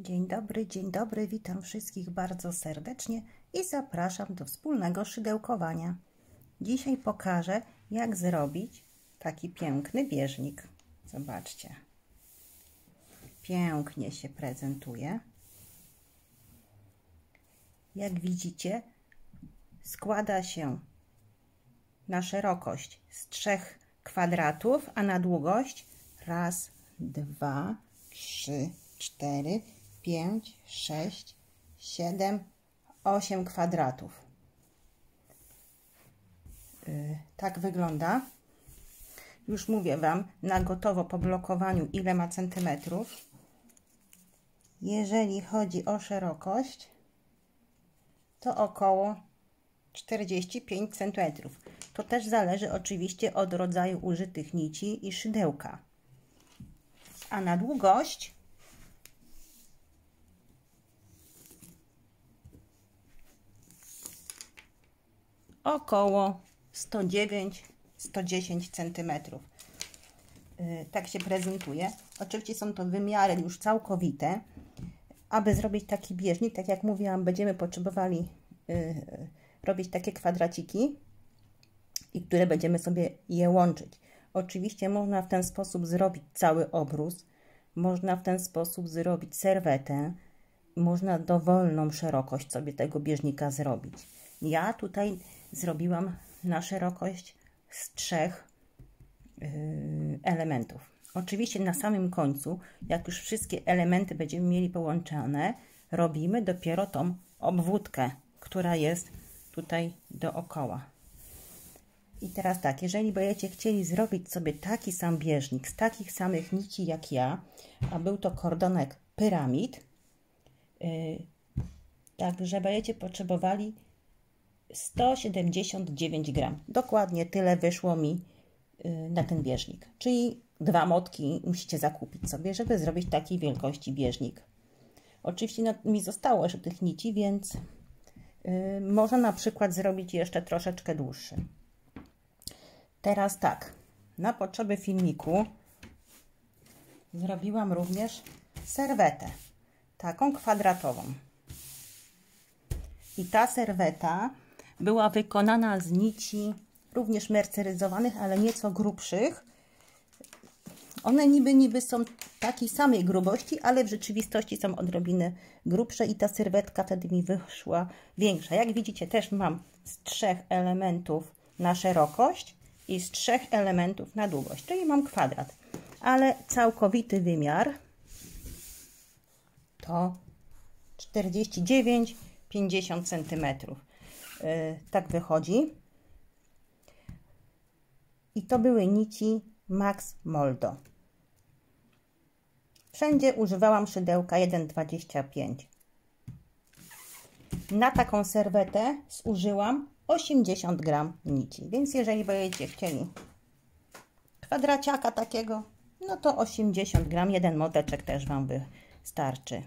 dzień dobry, witam wszystkich bardzo serdecznie i zapraszam do wspólnego szydełkowania. Dzisiaj pokażę, jak zrobić taki piękny bieżnik. Zobaczcie, pięknie się prezentuje. Jak widzicie, składa się na szerokość z 3 kwadratów, a na długość 1, 2, 3, 4, 5, 6, 7, 8 kwadratów. Tak wygląda. Już mówię Wam na gotowo po blokowaniu, ile ma centymetrów. Jeżeli chodzi o szerokość, to około 45 cm. To też zależy oczywiście od rodzaju użytych nici i szydełka. A na długość około 109-110 cm. Tak się prezentuje. Oczywiście są to wymiary już całkowite. Aby zrobić taki bieżnik, tak jak mówiłam, będziemy potrzebowali robić takie kwadraciki, i które będziemy sobie je łączyć. Oczywiście można w ten sposób zrobić cały obrus, można w ten sposób zrobić serwetę, można dowolną szerokość sobie tego bieżnika zrobić. Ja tutaj zrobiłam na szerokość z 3 elementów. Oczywiście na samym końcu, jak już wszystkie elementy będziemy mieli połączone, robimy dopiero tą obwódkę, która jest tutaj dookoła. I teraz tak, jeżeli będziecie chcieli zrobić sobie taki sam bieżnik z takich samych nici jak ja, a był to kordonek pyramid, także będziecie potrzebowali 179 gram. Dokładnie tyle wyszło mi na ten bieżnik. Czyli 2 motki musicie zakupić sobie, żeby zrobić takiej wielkości bieżnik. Oczywiście mi zostało jeszcze tych nici, więc można na przykład zrobić jeszcze troszeczkę dłuższy. Teraz tak, na potrzeby filmiku zrobiłam również serwetę, taką kwadratową. I ta serweta była wykonana z nici również merceryzowanych, ale nieco grubszych. One niby są takiej samej grubości, ale w rzeczywistości są odrobinę grubsze i ta serwetka wtedy mi wyszła większa. Jak widzicie, też mam z 3 elementów na szerokość i z 3 elementów na długość, czyli mam kwadrat, ale całkowity wymiar to 49-50 cm. Tak wychodzi. I to były nici Max Moldo. Wszędzie używałam szydełka 1,25. Na taką serwetę zużyłam 80 gram nici, więc jeżeli będziecie chcieli kwadraciaka takiego, no to 80 gram, jeden moteczek też Wam wystarczy,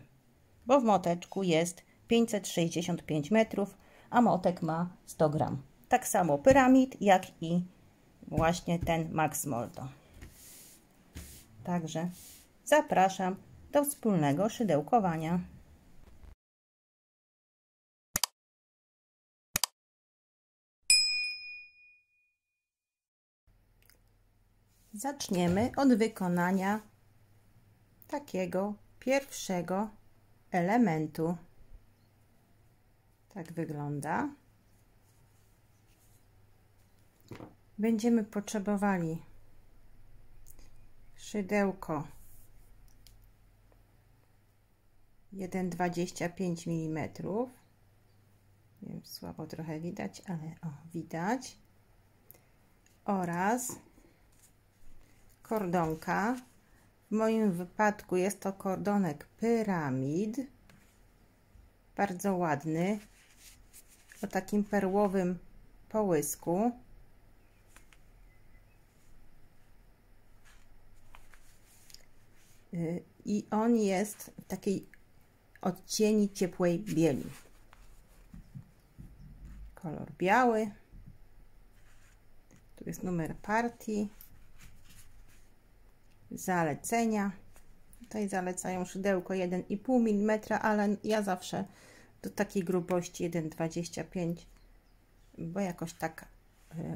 bo w moteczku jest 565 metrów, a motek ma 100 gram. Tak samo pyramid, jak i właśnie ten Max Moldo. Także zapraszam do wspólnego szydełkowania. Zaczniemy od wykonania takiego pierwszego elementu. Tak wygląda. Będziemy potrzebowali szydełko 1,25 mm. Nie wiem, słabo trochę widać, ale widać. Oraz kordonka. W moim wypadku jest to kordonek pyramid. Bardzo ładny. O takim perłowym połysku. I on jest w takiej odcieni ciepłej bieli. Kolor biały. Tu jest numer partii. Zalecenia. Tutaj zalecają szydełko 1,5 mm, ale ja zawsze do takiej grubości 1,25, bo jakoś tak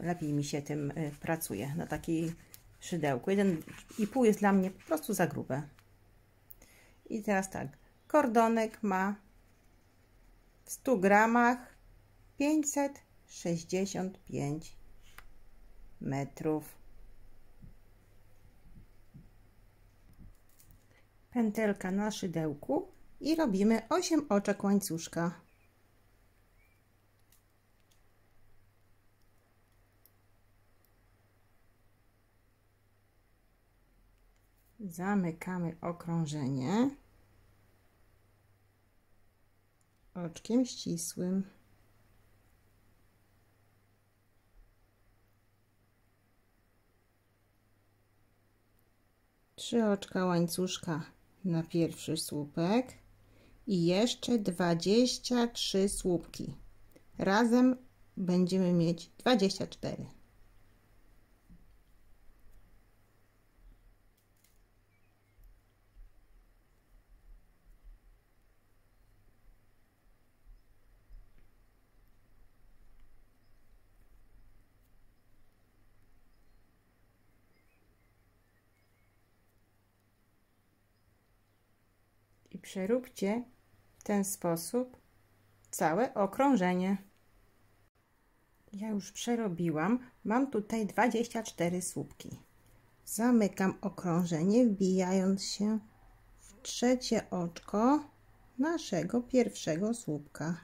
lepiej mi się tym pracuje na takiej szydełku. 1,5 jest dla mnie po prostu za grube. I teraz tak, kordonek ma w 100 gramach 565 metrów. Pętelka na szydełku i robimy 8 oczek łańcuszka. Zamykamy okrążenie oczkiem ścisłym. Trzy oczka łańcuszka na pierwszy słupek i jeszcze 23 słupki. Razem będziemy mieć 24. I przeróbcie w ten sposób całe okrążenie. Ja już przerobiłam, mam tutaj 24 słupki. Zamykam okrążenie, wbijając się w trzecie oczko naszego pierwszego słupka.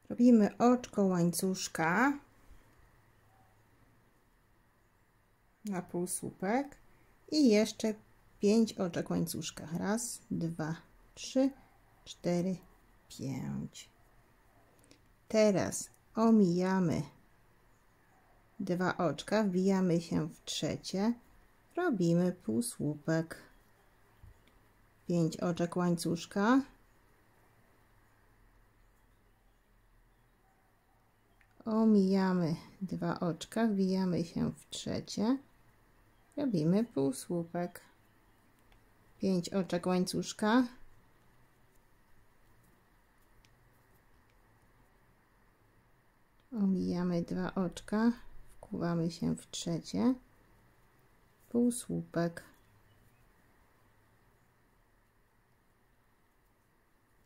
Robimy oczko łańcuszka na półsłupek i jeszcze 5 oczek łańcuszka. Raz, 2, 3, 4, 5. Teraz omijamy 2 oczka, wbijamy się w trzecie, robimy półsłupek. 5 oczek łańcuszka. Omijamy 2 oczka, wbijamy się w trzecie, robimy półsłupek. 5 oczek łańcuszka. Omijamy 2 oczka, wkuwamy się w trzecie, półsłupek.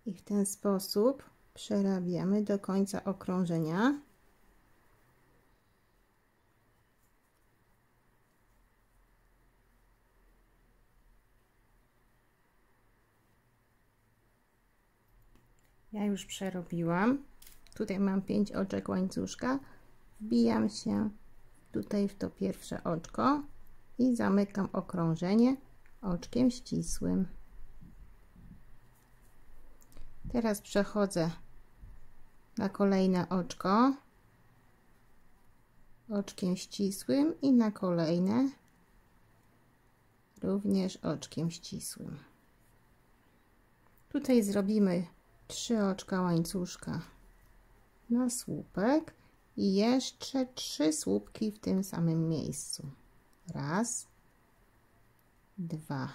I w ten sposób przerabiamy do końca okrążenia. Ja już przerobiłam. Tutaj mam 5 oczek łańcuszka. Wbijam się tutaj w to pierwsze oczko i zamykam okrążenie oczkiem ścisłym. Teraz przechodzę na kolejne oczko oczkiem ścisłym i na kolejne również oczkiem ścisłym. Tutaj zrobimy 3 oczka łańcuszka na słupek i jeszcze 3 słupki w tym samym miejscu. Raz, 2,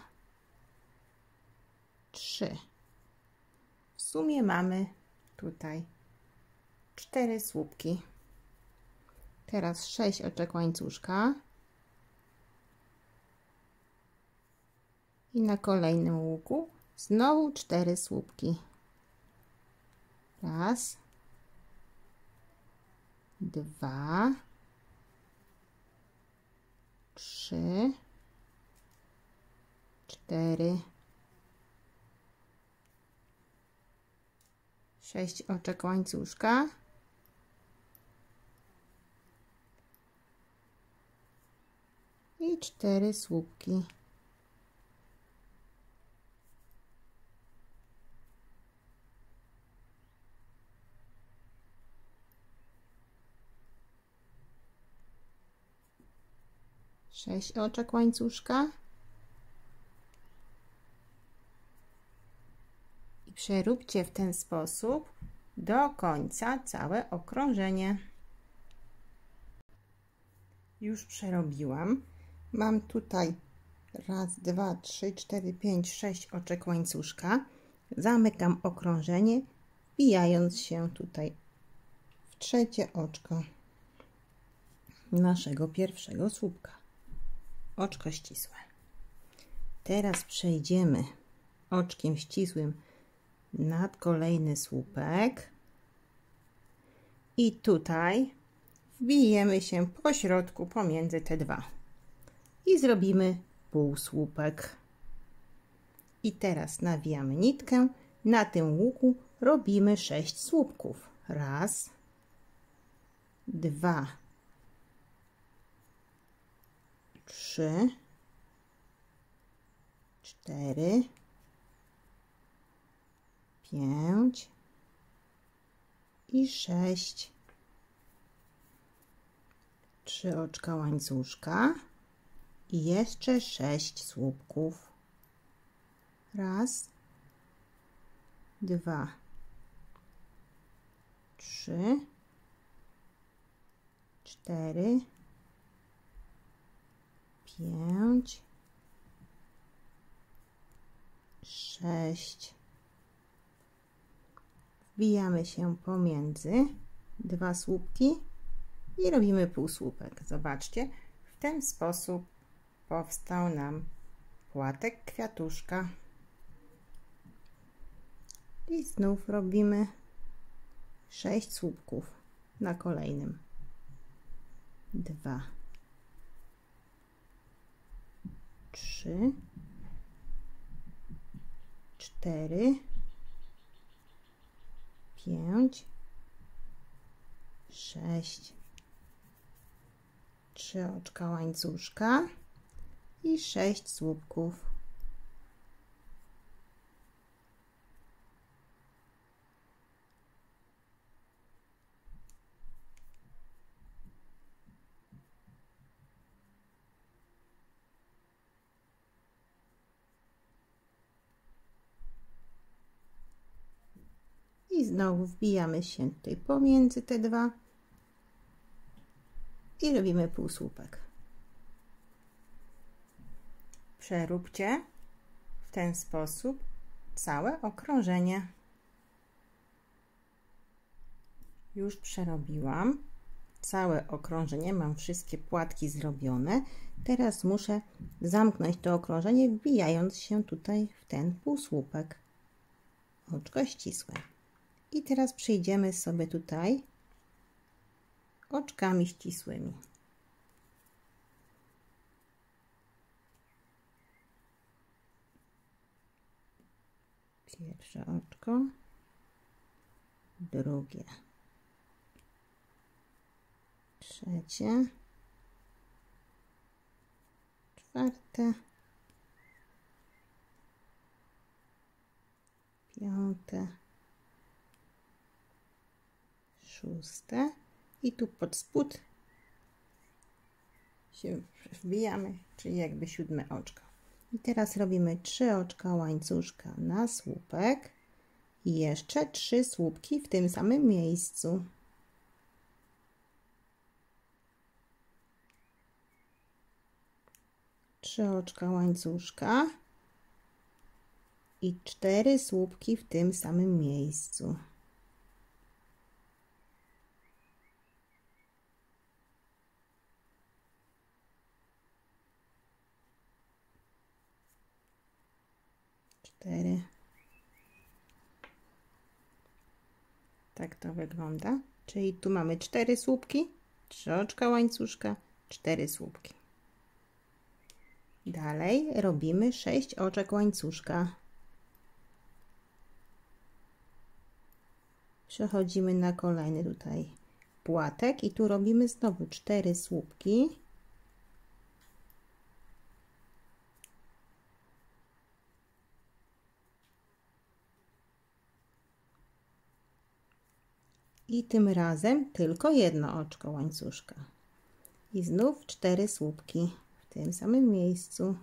3. W sumie mamy tutaj 4 słupki. Teraz 6 oczek łańcuszka i na kolejnym łuku znowu 4 słupki. Raz, 2, 3, 4, 6 oczek łańcuszka i 4 słupki. Sześć oczek łańcuszka i przeróbcie w ten sposób do końca całe okrążenie. Już przerobiłam. Mam tutaj raz, dwa, trzy, cztery, pięć, sześć oczek łańcuszka. Zamykam okrążenie, wbijając się tutaj w trzecie oczko naszego pierwszego słupka. Oczko ścisłe. Teraz przejdziemy oczkiem ścisłym nad kolejny słupek i tutaj wbijemy się po środku pomiędzy te dwa i zrobimy półsłupek. I teraz nawijamy nitkę. Na tym łuku robimy 6 słupków. Raz, dwa, trzy, cztery, pięć i 6. 3 oczka łańcuszka i jeszcze 6 słupków. Raz, dwa, trzy, cztery, pięć, 6. Wbijamy się pomiędzy dwa słupki i robimy półsłupek. Zobaczcie, w ten sposób powstał nam płatek kwiatuszka. I znów robimy 6 słupków na kolejnym. 2, 3, 4, 5, 6. 3 oczka łańcuszka i 6 słupków. I znowu wbijamy się tutaj pomiędzy te dwa i robimy półsłupek. Przeróbcie w ten sposób całe okrążenie. Już przerobiłam całe okrążenie, mam wszystkie płatki zrobione. Teraz muszę zamknąć to okrążenie, wbijając się tutaj w ten półsłupek. Oczko ścisłe. I teraz przejdziemy sobie tutaj oczkami ścisłymi. Pierwsze oczko, drugie, trzecie, czwarte, piąte, szóste i tu pod spód się wbijamy, czyli jakby 7 oczko. I teraz robimy 3 oczka łańcuszka na słupek i jeszcze 3 słupki w tym samym miejscu. Trzy oczka łańcuszka i 4 słupki w tym samym miejscu. Tak to wygląda. Czyli tu mamy 4 słupki, 3 oczka łańcuszka, 4 słupki. Dalej robimy 6 oczek łańcuszka. Przechodzimy na kolejny tutaj płatek i tu robimy znowu 4 słupki. I tym razem tylko jedno oczko łańcuszka. I znów 4 słupki w tym samym miejscu.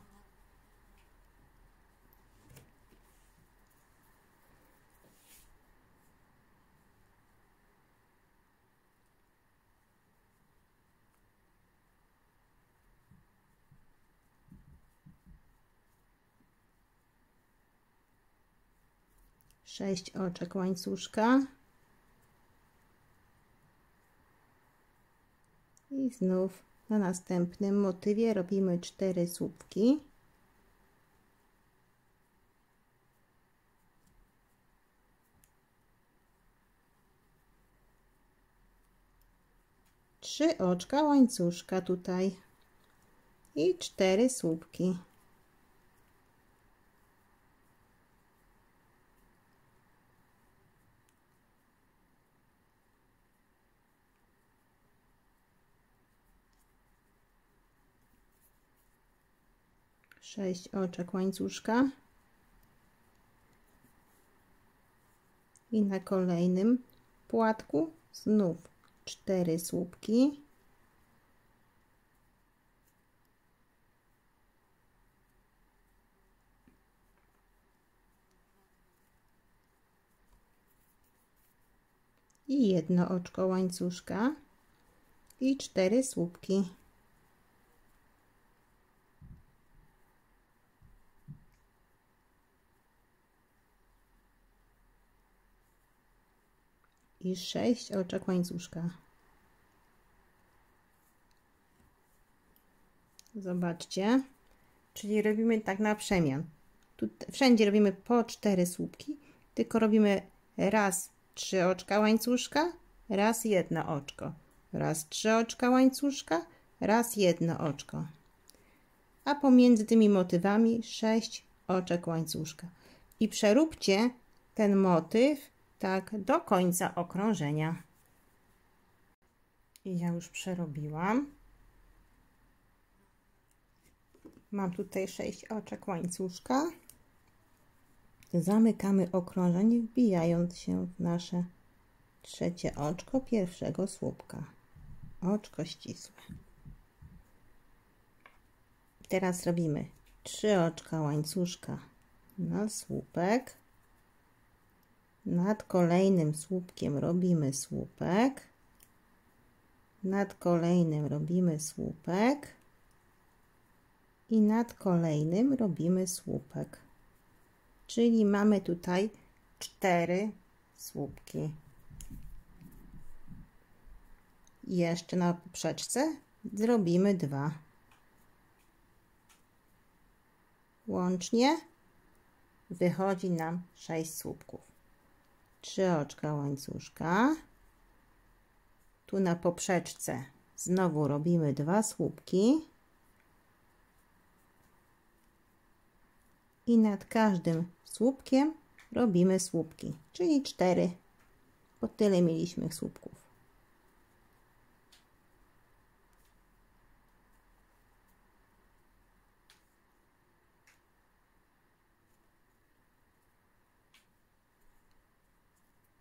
6 oczek łańcuszka i znów na następnym motywie robimy 4 słupki. Trzy oczka łańcuszka tutaj i 4 słupki. Sześć oczek łańcuszka i na kolejnym płatku znów 4 słupki i jedno oczko łańcuszka i 4 słupki. I 6 oczek łańcuszka. Zobaczcie, czyli robimy tak na przemian. Tu wszędzie robimy po 4 słupki, tylko robimy raz 3 oczka łańcuszka, raz jedno oczko, raz 3 oczka łańcuszka, raz jedno oczko. A pomiędzy tymi motywami 6 oczek łańcuszka. I przeróbcie ten motyw tak do końca okrążenia. I ja już przerobiłam. Mam tutaj 6 oczek łańcuszka. Zamykamy okrążenie, wbijając się w nasze trzecie oczko pierwszego słupka. Oczko ścisłe. Teraz robimy 3 oczka łańcuszka na słupek. Nad kolejnym słupkiem robimy słupek. Nad kolejnym robimy słupek. I nad kolejnym robimy słupek. Czyli mamy tutaj 4 słupki. Jeszcze na poprzeczce zrobimy 2. Łącznie wychodzi nam 6 słupków. 3 oczka łańcuszka. Tu na poprzeczce znowu robimy 2 słupki. I nad każdym słupkiem robimy słupki, czyli 4, bo tyle mieliśmy słupków.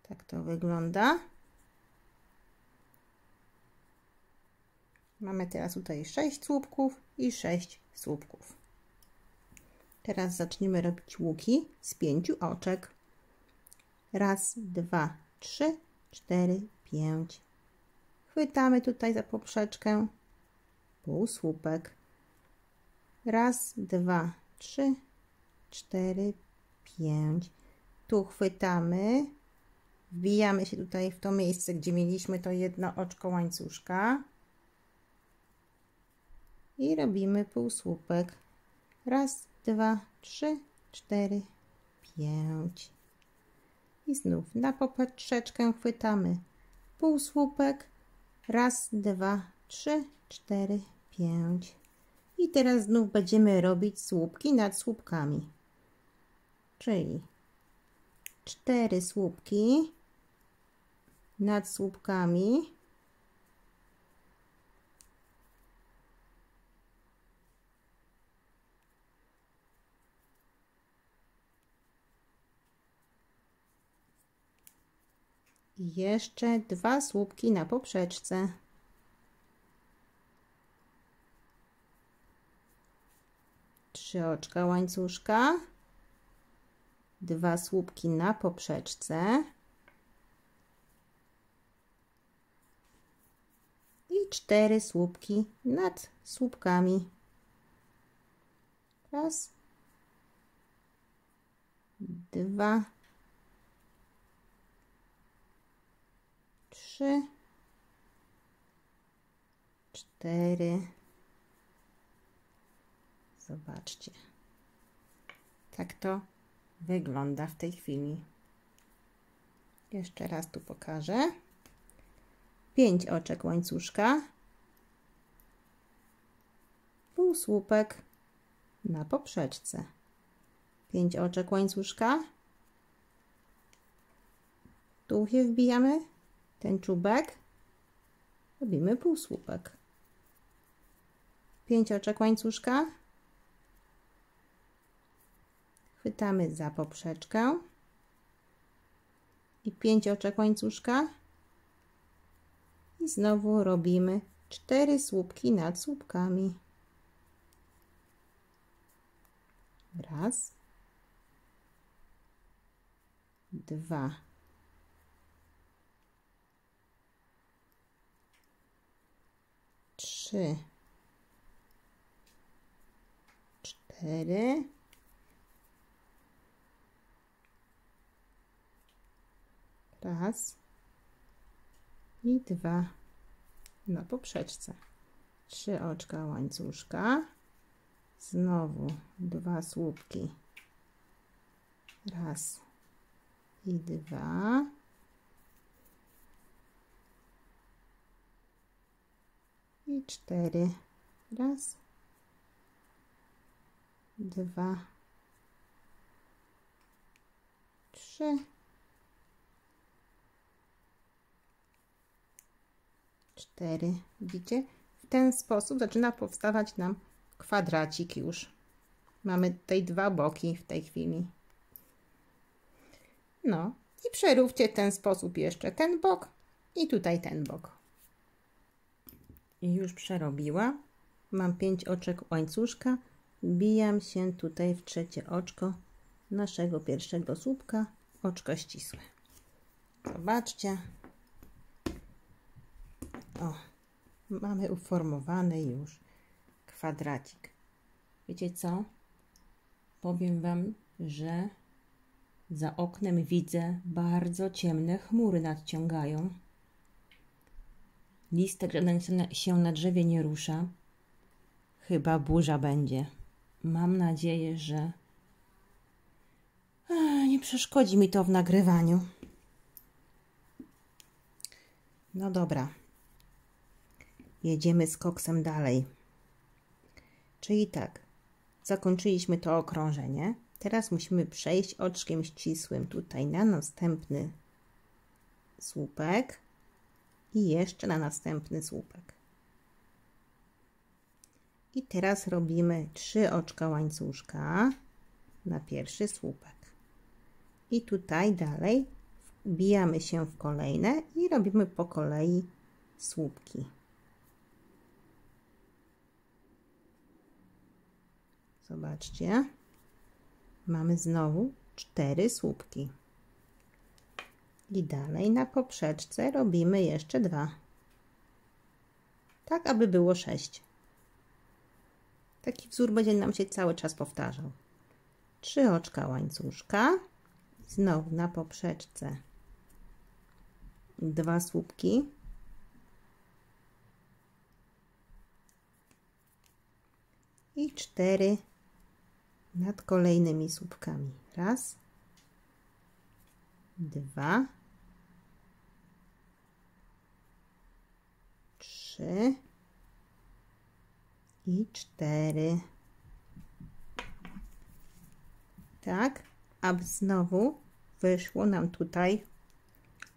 Tak to wygląda. Mamy teraz tutaj 6 słupków i 6 słupków. Teraz zaczniemy robić łuki z 5 oczek. Raz, 2, 3, 4, 5. Chwytamy tutaj za poprzeczkę, półsłupek. Raz, 2, 3, 4, 5. Tu chwytamy, wbijamy się tutaj w to miejsce, gdzie mieliśmy to jedno oczko łańcuszka i robimy półsłupek. Raz, 2, 3, 4, 5. I znów na poprzeczkę chwytamy półsłupek. Raz, 2, 3, 4, 5. I teraz znów będziemy robić słupki nad słupkami. Czyli 4 słupki nad słupkami. I jeszcze 2 słupki na poprzeczce. Trzy oczka łańcuszka, 2 słupki na poprzeczce i 4 słupki nad słupkami. Raz, 2, 3, 4. Zobaczcie. Tak to wygląda w tej chwili. Jeszcze raz tu pokażę. 5 oczek łańcuszka, półsłupek na poprzeczce. 5 oczek łańcuszka. Tu je wbijamy, ten czubek, robimy półsłupek. 5 oczek łańcuszka. Chwytamy za poprzeczkę i 5 oczek łańcuszka i znowu robimy 4 słupki nad słupkami. Raz, 2, 3, 4, raz i 2 na poprzeczce. 3 oczka łańcuszka, znowu 2 słupki, raz i 2, i 4, raz, 2, 3, 4. Widzicie? W ten sposób zaczyna powstawać nam kwadracik już. Mamy tutaj 2 boki w tej chwili. No i przeróbcie w ten sposób jeszcze ten bok i tutaj ten bok. I już przerobiła. Mam 5 oczek łańcuszka. Wbijam się tutaj w trzecie oczko naszego pierwszego słupka, oczko ścisłe. Zobaczcie. O, mamy uformowany już kwadracik. Wiecie co? Powiem Wam, że za oknem widzę bardzo ciemne chmury nadciągają. Listek żaden się na drzewie nie rusza. Chyba burza będzie. Mam nadzieję, że nie przeszkodzi mi to w nagrywaniu. No dobra. Jedziemy z koksem dalej. Czyli tak, zakończyliśmy to okrążenie. Teraz musimy przejść oczkiem ścisłym tutaj na następny słupek i jeszcze na następny słupek. I teraz robimy 3 oczka łańcuszka na pierwszy słupek. I tutaj dalej wbijamy się w kolejne i robimy po kolei słupki. Zobaczcie, mamy znowu 4 słupki. I dalej na poprzeczce robimy jeszcze 2. Tak, aby było 6. Taki wzór będzie nam się cały czas powtarzał. 3 oczka łańcuszka. Znowu na poprzeczce 2 słupki. I 4 nad kolejnymi słupkami. Raz, 2, 3 i 4. Tak, aby znowu wyszło nam tutaj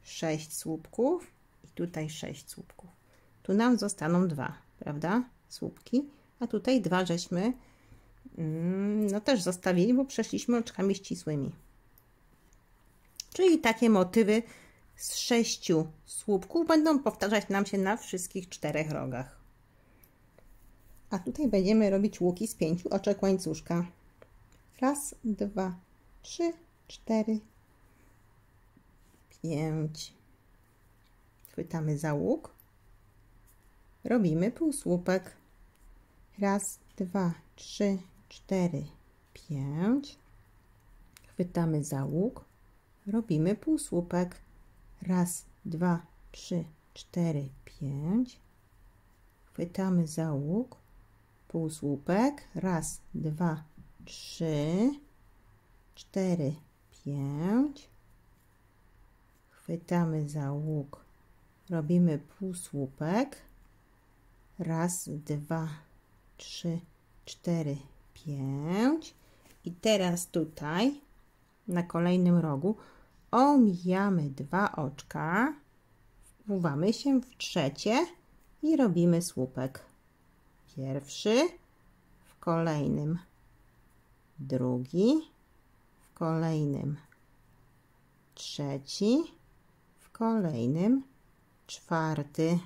6 słupków i tutaj 6 słupków. Tu nam zostaną 2, prawda? Słupki, a tutaj 2 żeśmy no też zostawili, bo przeszliśmy oczkami ścisłymi. Czyli takie motywy z 6 słupków będą powtarzać nam się na wszystkich 4 rogach. A tutaj będziemy robić łuki z 5 oczek łańcuszka. Raz, 2, 3, 4, 5. Chwytamy za łuk. Robimy półsłupek. Raz, 2, 3, 4, 5. Chwytamy za łuk. Robimy półsłupek. Raz, 2, 3, 4, 5. Chwytamy za łuk, półsłupek, raz, 2, 3, 4, 5. Chwytamy za łuk, robimy półsłupek, raz, 2, 3, 4, 5. I teraz tutaj na kolejnym rogu omijamy 2 oczka, wpływamy się w trzecie i robimy słupek. Pierwszy, w kolejnym drugi, w kolejnym trzeci, w kolejnym czwarty.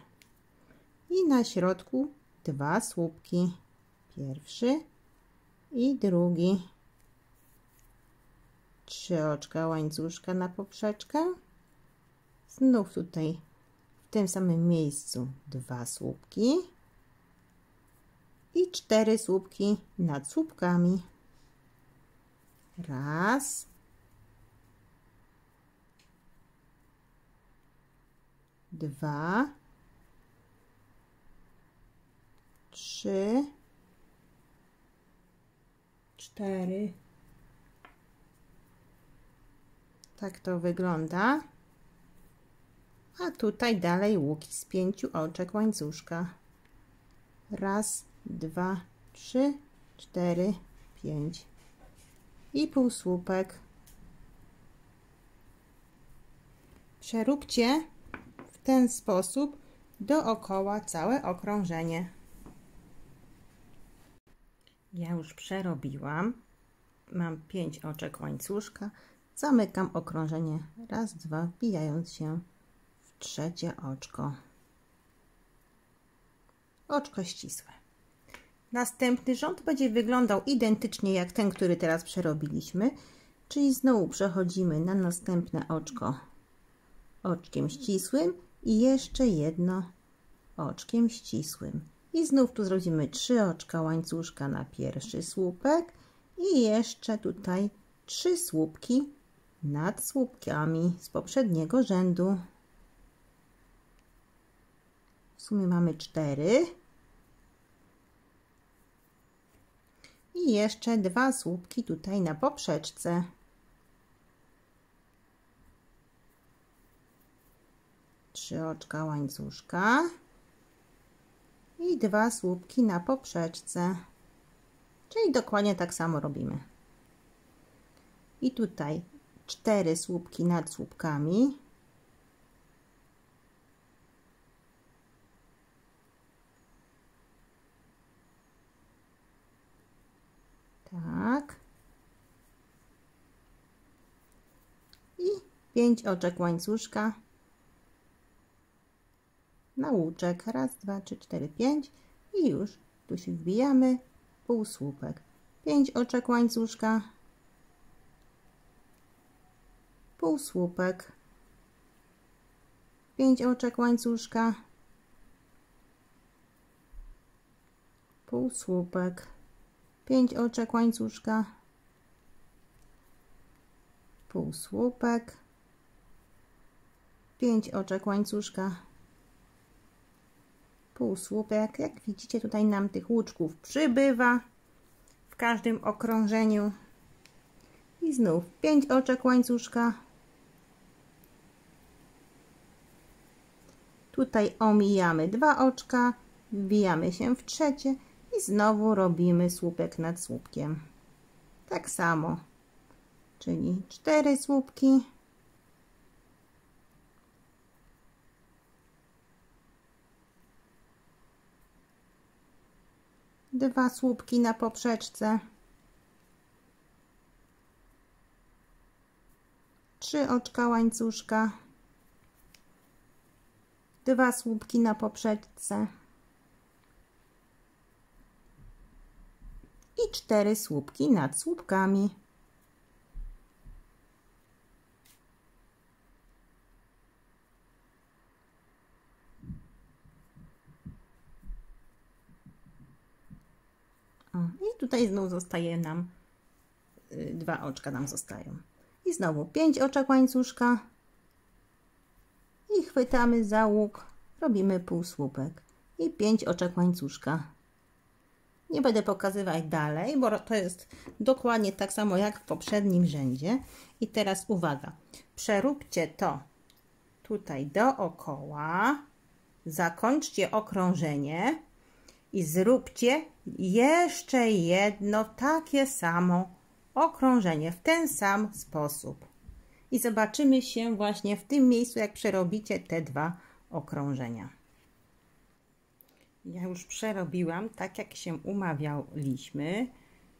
I na środku 2 słupki. Pierwszy i drugi. 3 oczka łańcuszka na poprzeczkę. Znów tutaj w tym samym miejscu 2 słupki i 4 słupki nad słupkami. Raz, 2, 3, 4. Tak to wygląda. A tutaj dalej łuki z 5 oczek łańcuszka. Raz, 2, 3, 4, 5. I półsłupek. Przeróbcie w ten sposób dookoła całe okrążenie. Ja już przerobiłam. Mam 5 oczek łańcuszka. Zamykam okrążenie. Raz, 2, wbijając się w trzecie oczko. Oczko ścisłe. Następny rząd będzie wyglądał identycznie jak ten, który teraz przerobiliśmy. Czyli znowu przechodzimy na następne oczko oczkiem ścisłym i jeszcze jedno oczkiem ścisłym. I znów tu zrobimy 3 oczka łańcuszka na pierwszy słupek i jeszcze tutaj 3 słupki nad słupkami z poprzedniego rzędu. W sumie mamy 4. I jeszcze 2 słupki tutaj na poprzeczce. Trzy oczka łańcuszka i 2 słupki na poprzeczce. Czyli dokładnie tak samo robimy. I tutaj 4 słupki nad słupkami. Tak. I 5 oczek łańcuszka na łuczek. Raz, 2, 3, 4, 5 i już tu się wbijamy półsłupek. 5 oczek łańcuszka, półsłupek, 5 oczek łańcuszka, półsłupek, 5 oczek łańcuszka, półsłupek, 5 oczek łańcuszka, półsłupek. Jak widzicie, tutaj nam tych łuczków przybywa w każdym okrążeniu. I znów 5 oczek łańcuszka. Tutaj omijamy 2 oczka, wbijamy się w trzecie i znowu robimy słupek nad słupkiem. Tak samo, czyli 4 słupki. Dwa słupki na poprzeczce. 3 oczka łańcuszka. 2 słupki na poprzeczce. I 4 słupki nad słupkami. I tutaj znów zostaje nam 2 oczka nam zostają. I znowu 5 oczek łańcuszka i chwytamy za łuk, robimy półsłupek i 5 oczek łańcuszka. Nie będę pokazywać dalej, bo to jest dokładnie tak samo jak w poprzednim rzędzie. I teraz uwaga, przeróbcie to tutaj dookoła, zakończcie okrążenie i zróbcie jeszcze jedno takie samo okrążenie w ten sam sposób. I zobaczymy się właśnie w tym miejscu, jak przerobicie te 2 okrążenia. Ja już przerobiłam tak, jak się umawialiśmy.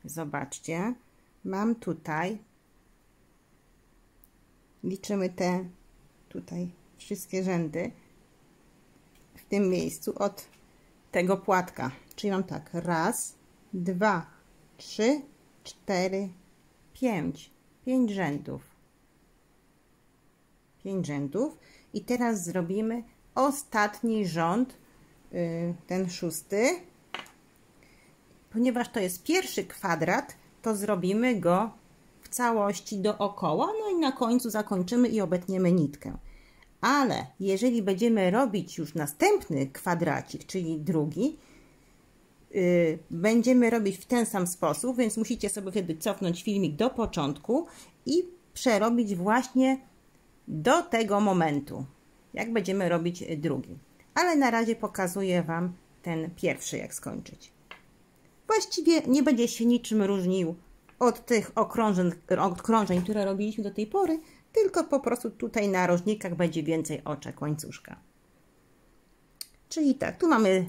Zobaczcie, mam tutaj, liczymy te tutaj wszystkie rzędy w tym miejscu od tego płatka. Czyli mam tak, 1, 2, 3, 4, 5. 5 rzędów. 5 rzędów. I teraz zrobimy ostatni rząd, ten 6. Ponieważ to jest pierwszy kwadrat, to zrobimy go w całości dookoła, no i na końcu zakończymy i obetniemy nitkę. Ale jeżeli będziemy robić już następny kwadracik, czyli drugi, będziemy robić w ten sam sposób, więc musicie sobie wtedy cofnąć filmik do początku i przerobić właśnie do tego momentu, jak będziemy robić drugi. Ale na razie pokazuję Wam ten pierwszy, jak skończyć. Właściwie nie będzie się niczym różnił od tych okrążeń, które robiliśmy do tej pory, tylko po prostu tutaj na narożnikach będzie więcej oczek łańcuszka. Czyli tak, tu mamy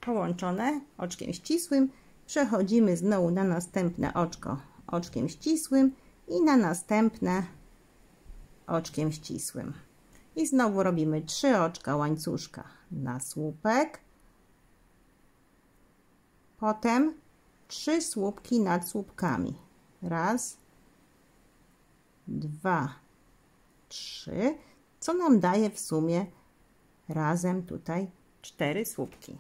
połączone oczkiem ścisłym, przechodzimy znowu na następne oczko oczkiem ścisłym i na następne oczkiem ścisłym. I znowu robimy 3 oczka łańcuszka na słupek, potem 3 słupki nad słupkami. 1, 2, 3, co nam daje w sumie razem tutaj 4 słupki.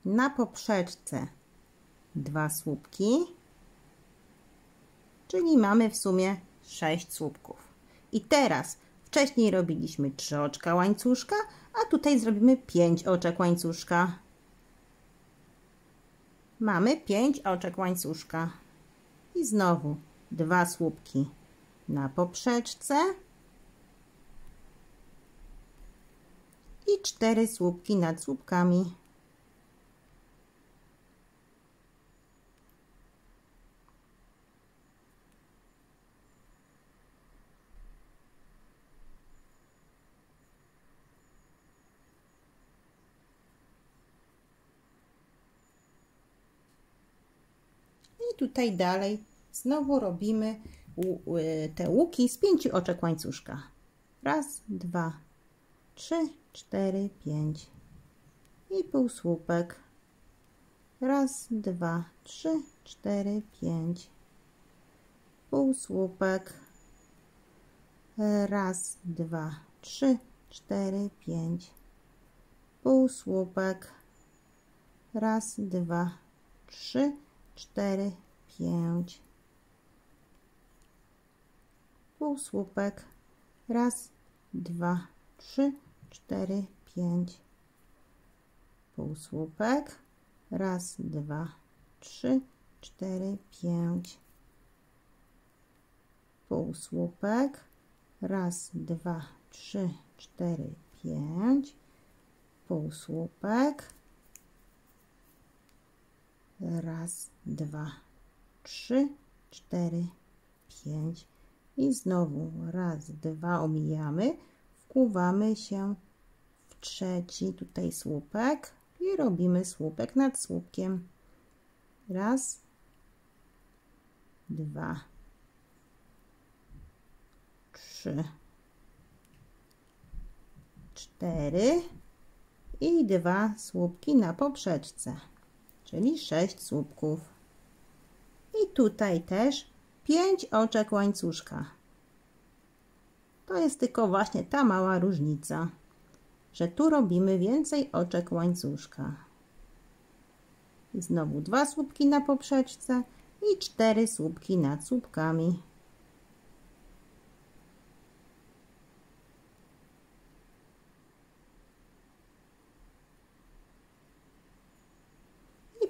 Na poprzeczce 2 słupki, czyli mamy w sumie 6 słupków. I teraz wcześniej robiliśmy 3 oczka łańcuszka, a tutaj zrobimy 5 oczek łańcuszka. Mamy 5 oczek łańcuszka. I znowu 2 słupki na poprzeczce i 4 słupki nad słupkami. I tutaj dalej znowu robimy te łuki z 5 oczek łańcuszka. 1, 2, 3, 4, 5 i półsłupek. 1, 2, 3, 4, 5 półsłupek. 1, 2, 3, 4, 5 półsłupek. 1, 2, 3, 4, 5 półsłupek. 1, 2, 3, 4, 5 półsłupek. 1, 2, 3, 4, 5 półsłupek. 1, 2, 3, 4, 5 półsłupek. 1, 2, 3, 4, 5 i znowu 1, 2 omijamy, wkuwamy się w trzeci tutaj słupek i robimy słupek nad słupkiem. 1, 2, 3, 4 i 2 słupki na poprzeczce, czyli 6 słupków. I tutaj też 5 oczek łańcuszka. To jest tylko właśnie ta mała różnica, że tu robimy więcej oczek łańcuszka. I znowu 2 słupki na poprzeczce i 4 słupki nad słupkami.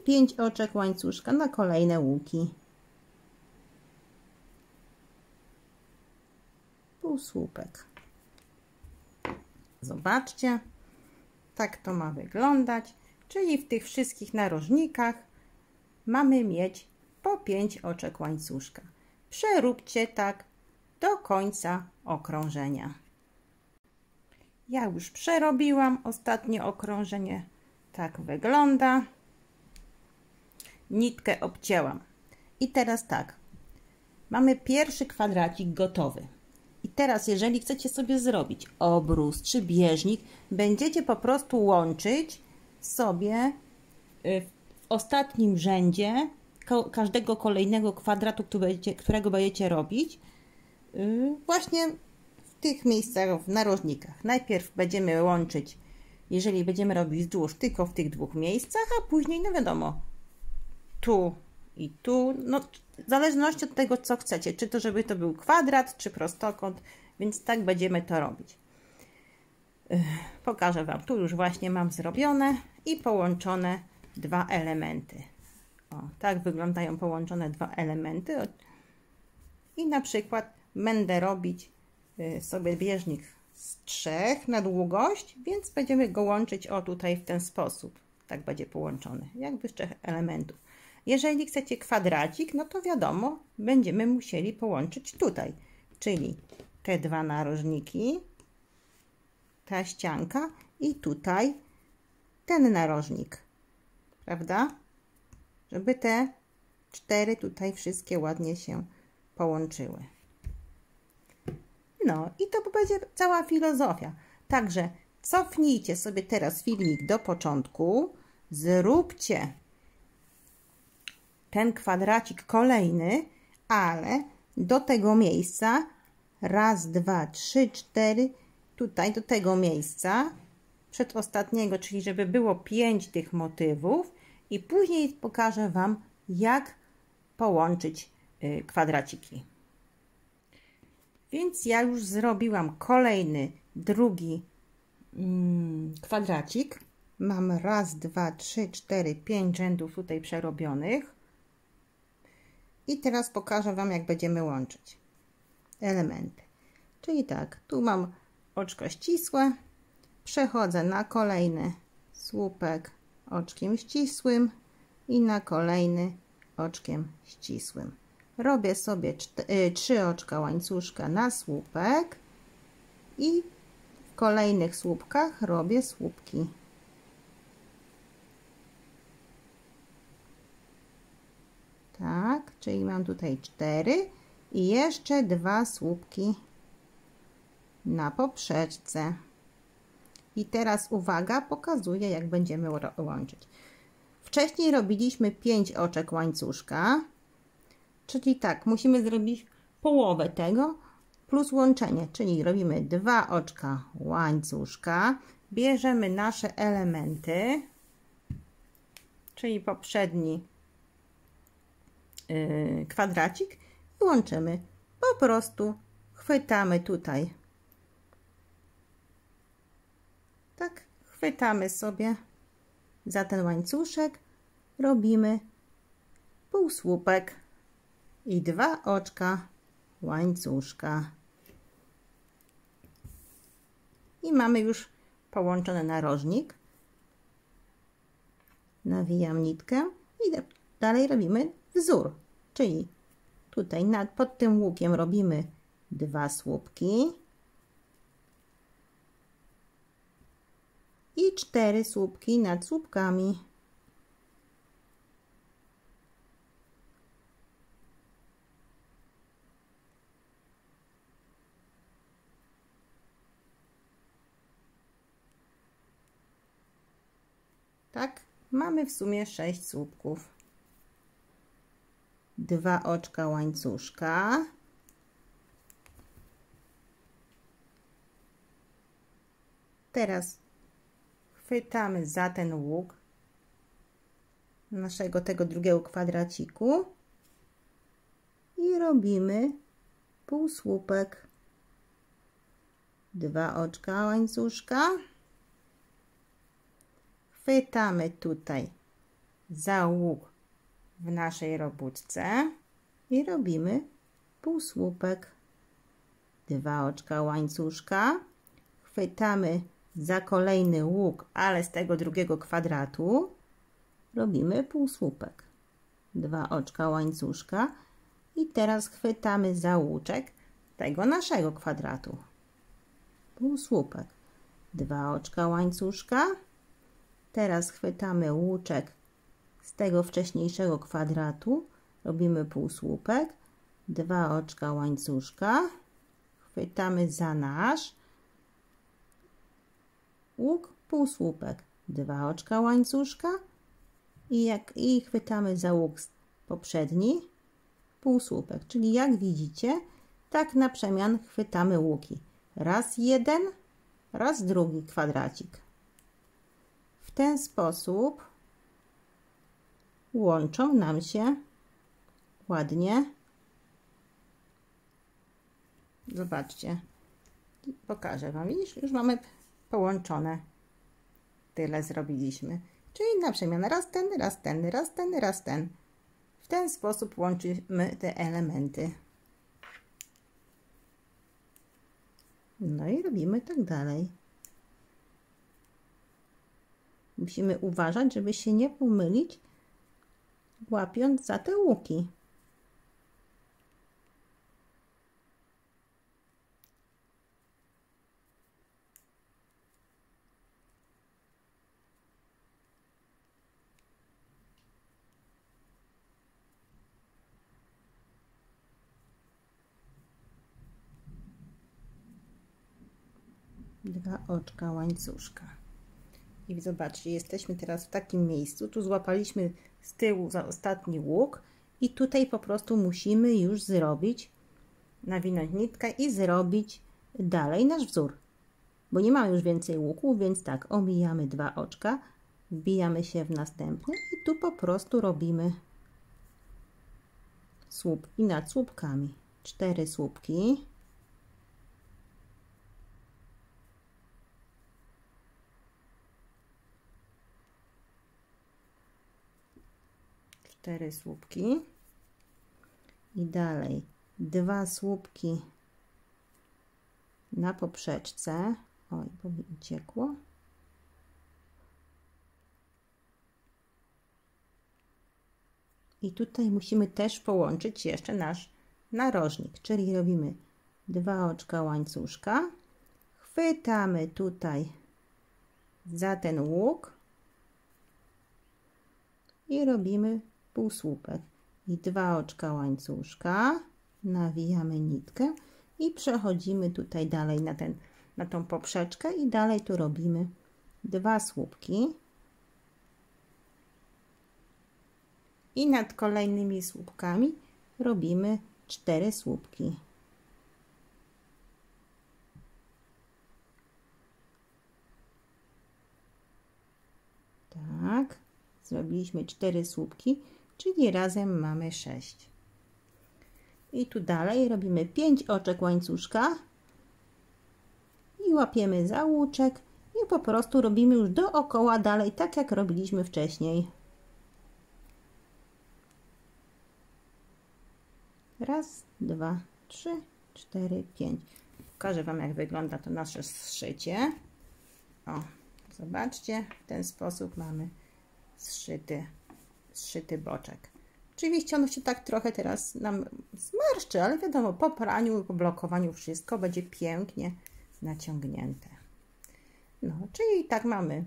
5 oczek łańcuszka na kolejne łuki. Półsłupek. Zobaczcie, tak to ma wyglądać, czyli w tych wszystkich narożnikach mamy mieć po 5 oczek łańcuszka. Przeróbcie tak do końca okrążenia. Ja już przerobiłam ostatnie okrążenie. Tak wygląda. Nitkę obcięłam. I teraz tak. Mamy pierwszy kwadracik gotowy. I teraz, jeżeli chcecie sobie zrobić obrus czy bieżnik, będziecie po prostu łączyć sobie w ostatnim rzędzie każdego kolejnego kwadratu, którego będziecie robić, właśnie w tych miejscach, w narożnikach. Najpierw będziemy łączyć, jeżeli będziemy robić wzdłuż, tylko w tych dwóch miejscach, a później, no wiadomo, tu i tu, no w zależności od tego, co chcecie, czy to żeby to był kwadrat, czy prostokąt, więc tak będziemy to robić. Pokażę Wam, tu już właśnie mam zrobione i połączone dwa elementy. O, tak wyglądają połączone dwa elementy. I na przykład będę robić sobie bieżnik z 3 na długość, więc będziemy go łączyć o tutaj w ten sposób. Tak będzie połączony, jakby z 3 elementów. Jeżeli chcecie kwadracik, no to wiadomo, będziemy musieli połączyć tutaj, czyli te dwa narożniki, ta ścianka i tutaj ten narożnik, prawda? Żeby te 4 tutaj wszystkie ładnie się połączyły. No i to będzie cała filozofia. Także cofnijcie sobie teraz filmik do początku, zróbcie ten kwadracik kolejny, ale do tego miejsca, raz, dwa, trzy, 4, tutaj do tego miejsca, przedostatniego, czyli żeby było 5 tych motywów i później pokażę Wam, jak połączyć kwadraciki. Więc ja już zrobiłam kolejny, drugi kwadracik. Mam raz, dwa, trzy, 4, 5 rzędów tutaj przerobionych. I teraz pokażę Wam, jak będziemy łączyć elementy. Czyli tak, tu mam oczko ścisłe, przechodzę na kolejny słupek oczkiem ścisłym i na kolejny oczkiem ścisłym. Robię sobie 3 oczka łańcuszka na słupek i w kolejnych słupkach robię słupki. Tak, czyli mam tutaj 4 i jeszcze 2 słupki na poprzeczce. I teraz uwaga, pokazuję, jak będziemy łączyć. Wcześniej robiliśmy 5 oczek łańcuszka, czyli tak, musimy zrobić połowę tego plus łączenie, czyli robimy 2 oczka łańcuszka, bierzemy nasze elementy, czyli poprzedni kwadracik i łączymy. Po prostu chwytamy tutaj, tak, chwytamy sobie za ten łańcuszek, robimy półsłupek i 2 oczka łańcuszka. I mamy już połączony narożnik. Nawijam nitkę i dalej robimy wzór, czyli tutaj pod tym łukiem robimy 2 słupki i 4 słupki nad słupkami. Tak, mamy w sumie 6 słupków. 2 oczka łańcuszka. Teraz chwytamy za ten łuk naszego tego drugiego kwadraciku i robimy półsłupek. 2 oczka łańcuszka. Chwytamy tutaj za łuk w naszej robótce i robimy półsłupek. 2 oczka łańcuszka. Chwytamy za kolejny łuk, ale z tego drugiego kwadratu robimy półsłupek. 2 oczka łańcuszka i teraz chwytamy za łuczek tego naszego kwadratu. Półsłupek. 2 oczka łańcuszka. Teraz chwytamy łuczek z tego wcześniejszego kwadratu. Robimy półsłupek. 2 oczka łańcuszka. Chwytamy za nasz łuk, półsłupek. 2 oczka łańcuszka. I chwytamy za łuk poprzedni, półsłupek. Czyli jak widzicie, tak na przemian chwytamy łuki. Raz jeden, raz drugi kwadracik. W ten sposób łączą nam się ładnie. Zobaczcie, pokażę Wam. Widzisz, już mamy połączone. Tyle zrobiliśmy. Czyli na przemian raz ten, raz ten, raz ten, raz ten. W ten sposób łączymy te elementy. No i robimy tak dalej. Musimy uważać, żeby się nie pomylić, łapiąc za te łuki. Dwa oczka łańcuszka. I zobaczcie, jesteśmy teraz w takim miejscu. Tu złapaliśmy z tyłu za ostatni łuk i tutaj po prostu musimy już zrobić, nawinąć nitkę i zrobić dalej nasz wzór. Bo nie mamy już więcej łuków, więc tak, omijamy 2 oczka, wbijamy się w następny i tu po prostu robimy słupki nad słupkami. 4 słupki. Cztery słupki i dalej 2 słupki na poprzeczce. Oj, bo mi uciekło. I tutaj musimy też połączyć jeszcze nasz narożnik, czyli robimy 2 oczka łańcuszka, chwytamy tutaj za ten łuk i robimy półsłupek i 2 oczka łańcuszka, nawijamy nitkę i przechodzimy tutaj dalej na tą poprzeczkę i dalej tu robimy 2 słupki i nad kolejnymi słupkami robimy 4 słupki. Tak, zrobiliśmy 4 słupki, czyli razem mamy 6. I tu dalej robimy 5 oczek łańcuszka i łapiemy za łuczek i po prostu robimy już dookoła dalej, tak jak robiliśmy wcześniej. Raz, 2, 3, 4, 5. Pokażę Wam, jak wygląda to nasze zszycie. O, zobaczcie, w ten sposób mamy zszyty boczek. Oczywiście ono się tak trochę teraz nam zmarszczy, ale wiadomo, po praniu, po blokowaniu wszystko będzie pięknie naciągnięte. No, czyli tak mamy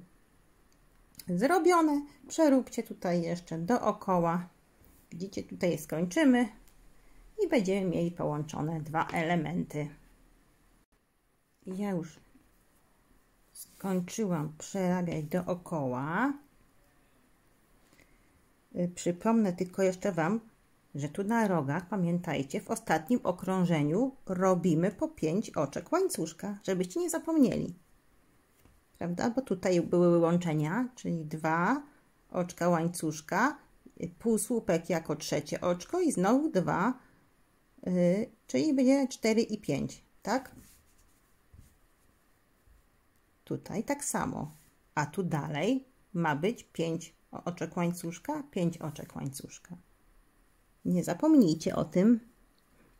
zrobione. Przeróbcie tutaj jeszcze dookoła. Widzicie, tutaj skończymy i będziemy mieli połączone 2 elementy. Ja już skończyłam przerabiać dookoła. Przypomnę tylko jeszcze Wam, że tu na rogach, pamiętajcie, w ostatnim okrążeniu robimy po 5 oczek łańcuszka, żebyście nie zapomnieli. Prawda? Bo tutaj były łączenia, czyli 2 oczka łańcuszka, półsłupek jako trzecie oczko i znowu 2, czyli będzie 4 i 5, tak? Tutaj tak samo, a tu dalej ma być 5 oczek łańcuszka, 5 oczek łańcuszka. Nie zapomnijcie o tym,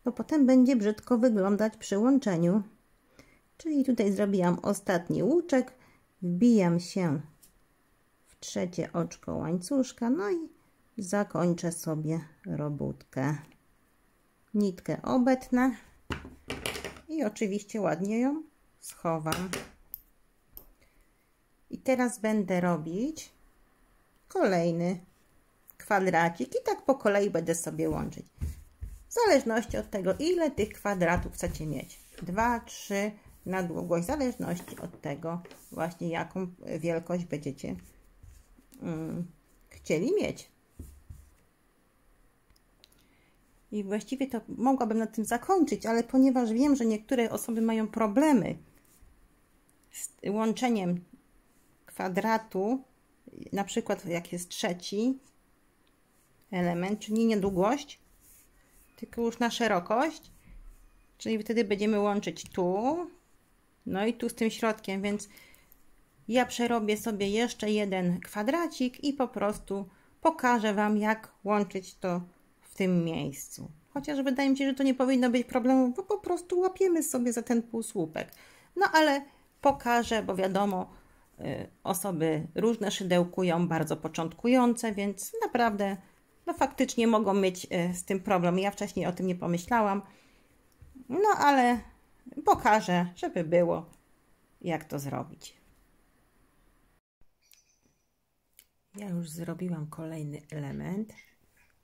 bo potem będzie brzydko wyglądać przy łączeniu. Czyli tutaj zrobiłam ostatni łuczek, wbijam się w trzecie oczko łańcuszka, no i zakończę sobie robótkę. Nitkę obetnę i oczywiście ładnie ją schowam. I teraz będę robić kolejny kwadracik i tak po kolei będę sobie łączyć. W zależności od tego, ile tych kwadratów chcecie mieć. 2, 3 na długość, w zależności od tego właśnie jaką wielkość będziecie chcieli mieć. I właściwie to mogłabym na tym zakończyć, ale ponieważ wiem, że niektóre osoby mają problemy z łączeniem kwadratu, na przykład jak jest trzeci element, czyli nie długość, tylko już na szerokość, czyli wtedy będziemy łączyć tu, no i tu z tym środkiem, więc ja przerobię sobie jeszcze jeden kwadracik i po prostu pokażę Wam, jak łączyć to w tym miejscu. Chociaż wydaje mi się, że to nie powinno być problemu, bo po prostu łapiemy sobie za ten półsłupek. No ale pokażę, bo wiadomo, osoby różne szydełkują, bardzo początkujące, więc naprawdę no faktycznie mogą mieć z tym problem. Ja wcześniej o tym nie pomyślałam, no ale pokażę, żeby było, jak to zrobić. Ja już zrobiłam kolejny element,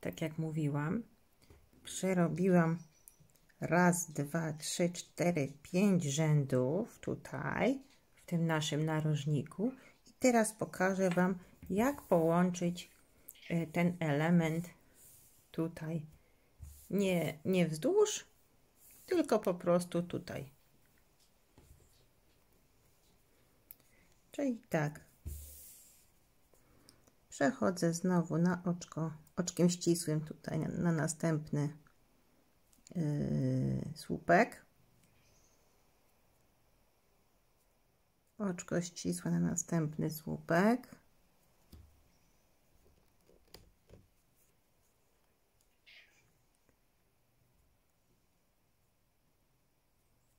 tak jak mówiłam. Przerobiłam raz, 2, 3, 4, 5 rzędów tutaj, w tym naszym narożniku. I teraz pokażę Wam, jak połączyć ten element tutaj. Nie wzdłuż, tylko po prostu tutaj. Czyli tak. Przechodzę znowu na oczkiem ścisłym tutaj na następny słupek. Oczko ścisłe na następny słupek.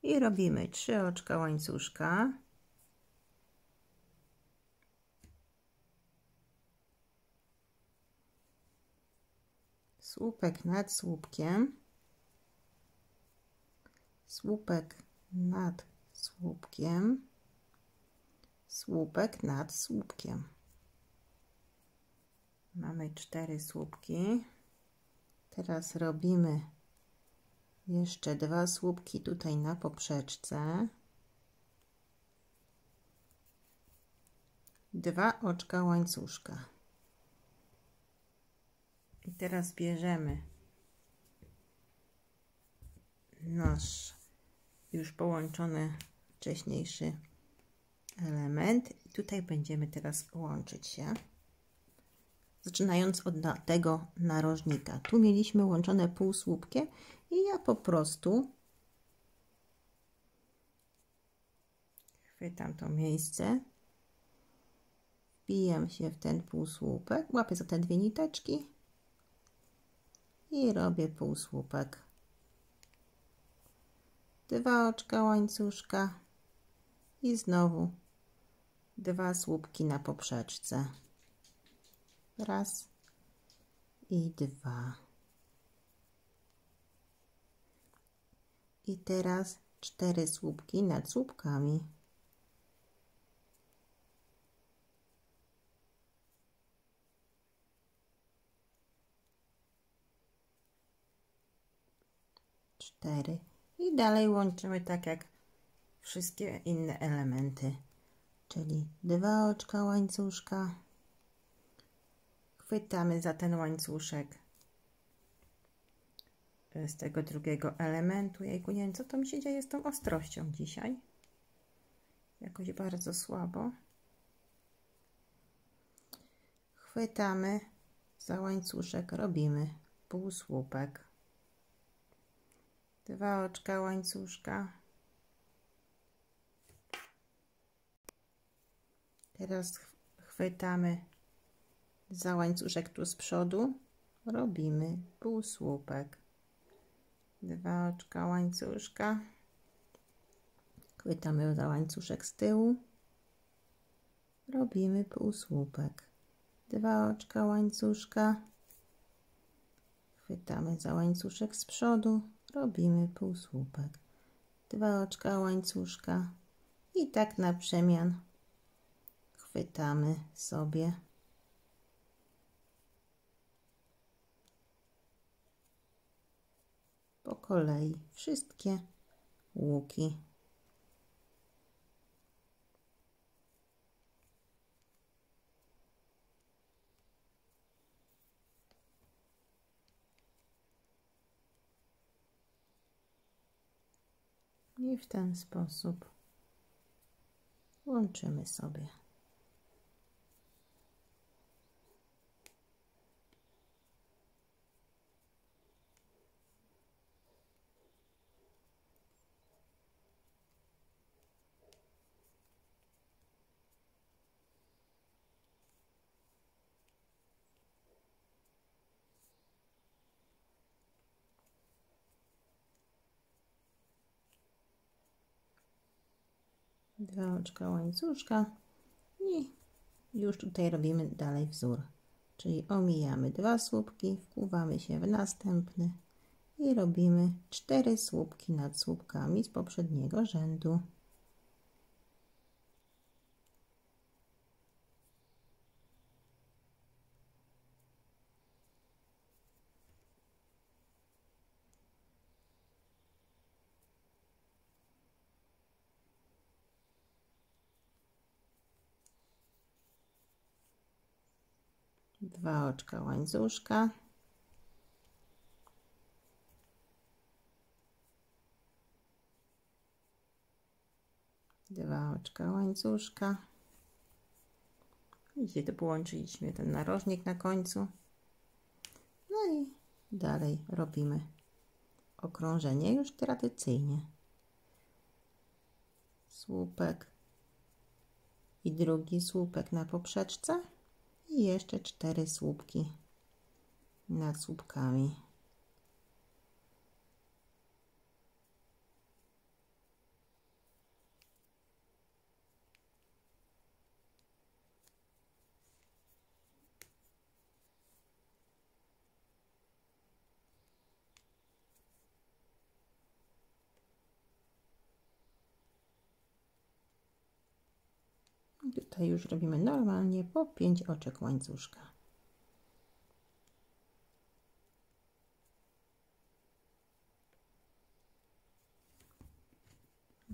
I robimy 3 oczka łańcuszka. Słupek nad słupkiem. Słupek nad słupkiem. Słupek nad słupkiem. Mamy 4 słupki. Teraz robimy jeszcze 2 słupki tutaj na poprzeczce. 2 oczka łańcuszka. I teraz bierzemy nasz już połączony wcześniejszy element i tutaj będziemy teraz łączyć się, zaczynając od tego narożnika. Tu mieliśmy łączone półsłupkiem i ja po prostu chwytam to miejsce, wbijam się w ten półsłupek, łapię za te 2 niteczki i robię półsłupek. 2 oczka łańcuszka i znowu 2 słupki na poprzeczce. Raz i 2. I teraz 4 słupki nad słupkami. I dalej łączymy tak jak wszystkie inne elementy, czyli 2 oczka łańcuszka, chwytamy za ten łańcuszek z tego drugiego elementu. Jejku, nie wiem, co to mi się dzieje z tą ostrością dzisiaj, jakoś bardzo słabo. Chwytamy za łańcuszek, robimy półsłupek. 2 oczka łańcuszka. Teraz chwytamy Za łańcuszek tu z przodu robimy półsłupek. 2 oczka łańcuszka. Chwytamy za łańcuszek z tyłu. Robimy półsłupek. 2 oczka łańcuszka. Chwytamy za łańcuszek z przodu. Robimy półsłupek. 2 oczka łańcuszka. I tak na przemian chwytamy sobie po kolei wszystkie łuki. I w ten sposób łączymy sobie. Dwa oczka łańcuszka i już tutaj robimy dalej wzór, czyli omijamy 2 słupki, wkuwamy się w następny i robimy 4 słupki nad słupkami z poprzedniego rzędu. Dwa oczka łańcuszka. Dwa oczka łańcuszka. Widzicie, to połączyliśmy ten narożnik na końcu. No i dalej robimy okrążenie już tradycyjnie. Słupek i drugi słupek na poprzeczce. I jeszcze 4 słupki nad słupkami. Tutaj już robimy normalnie po 5 oczek łańcuszka.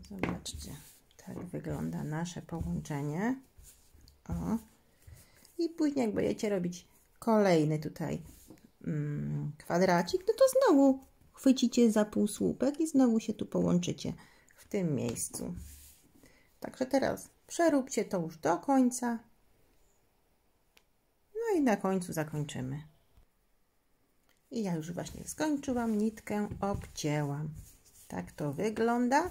Zobaczcie, tak wygląda nasze połączenie. O. I później jak będziecie robić kolejny tutaj kwadracik, no to znowu chwycicie za półsłupek i znowu się tu połączycie w tym miejscu. Także teraz przeróbcie to już do końca. No i na końcu zakończymy. I ja już właśnie skończyłam, nitkę obcięłam. Tak to wygląda.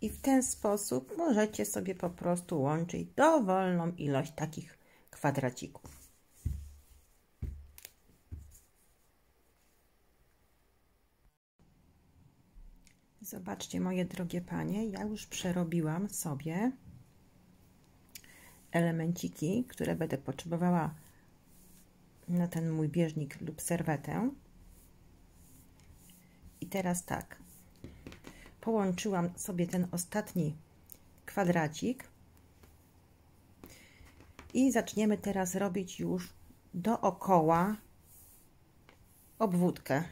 I w ten sposób możecie sobie po prostu łączyć dowolną ilość takich kwadracików. Zobaczcie, moje drogie panie, ja już przerobiłam sobie elemenciki, które będę potrzebowała na ten mój bieżnik lub serwetę. I teraz tak, połączyłam sobie ten ostatni kwadracik i zaczniemy teraz robić już dookoła obwódkę.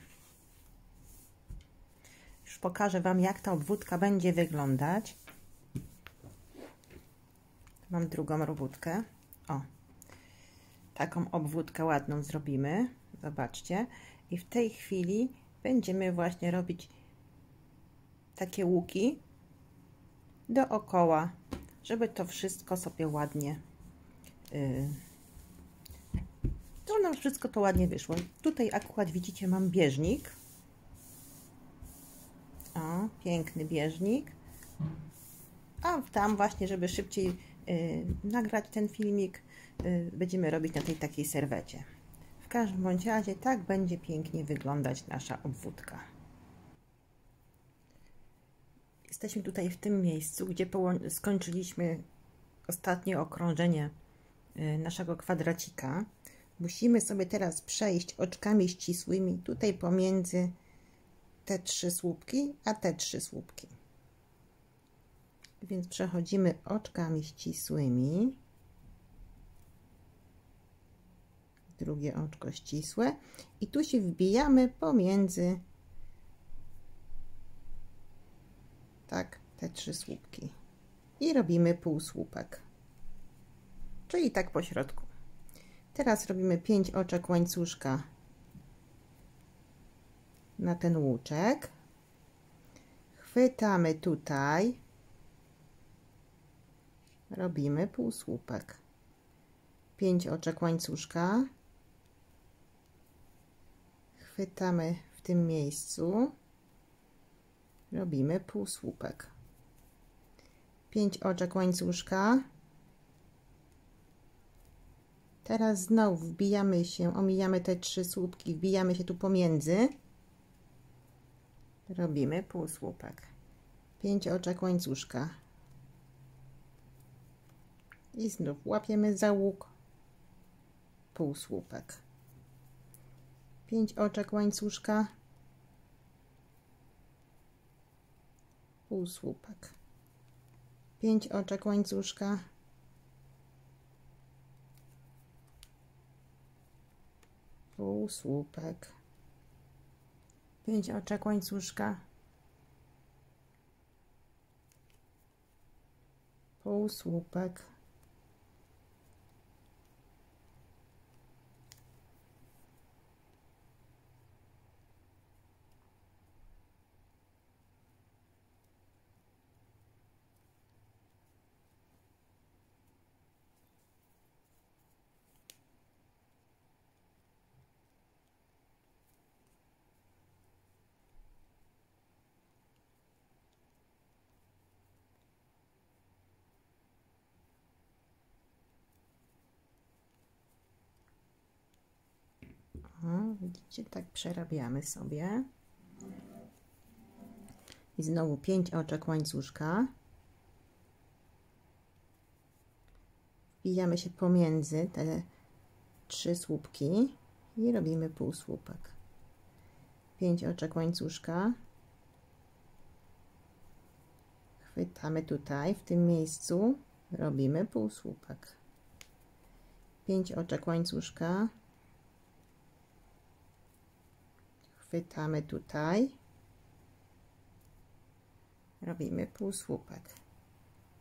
Już pokażę Wam, jak ta obwódka będzie wyglądać. Mam drugą robótkę. O, taką obwódkę ładną zrobimy. Zobaczcie. I w tej chwili będziemy właśnie robić takie łuki dookoła, żeby to wszystko sobie ładnie to nam wszystko to ładnie wyszło. Tutaj akurat widzicie, mam bieżnik. O, piękny bieżnik. A tam właśnie, żeby szybciej nagrać ten filmik, będziemy robić na tej takiej serwecie. W każdym bądź razie tak będzie pięknie wyglądać nasza obwódka. Jesteśmy tutaj w tym miejscu, gdzie skończyliśmy ostatnie okrążenie naszego kwadracika. Musimy sobie teraz przejść oczkami ścisłymi tutaj pomiędzy te 3 słupki, a te 3 słupki. Więc przechodzimy oczkami ścisłymi. Drugie oczko ścisłe i tu się wbijamy pomiędzy tak te 3 słupki i robimy półsłupek, czyli tak po środku. Teraz robimy 5 oczek łańcuszka na ten łuczek, chwytamy tutaj, robimy półsłupek, 5 oczek łańcuszka, chwytamy w tym miejscu, robimy półsłupek, 5 oczek łańcuszka. Teraz znowu wbijamy się, omijamy te 3 słupki, wbijamy się tu pomiędzy, robimy półsłupek, 5 oczek łańcuszka i znów łapiemy za łuk, półsłupek, 5 oczek łańcuszka, półsłupek, 5 oczek łańcuszka, półsłupek, 5 oczek łańcuszka, półsłupek, widzicie, tak przerabiamy sobie i znowu 5 oczek łańcuszka, wbijamy się pomiędzy te 3 słupki i robimy półsłupek, 5 oczek łańcuszka, chwytamy tutaj w tym miejscu, robimy półsłupek, 5 oczek łańcuszka, chwytamy tutaj, robimy półsłupek,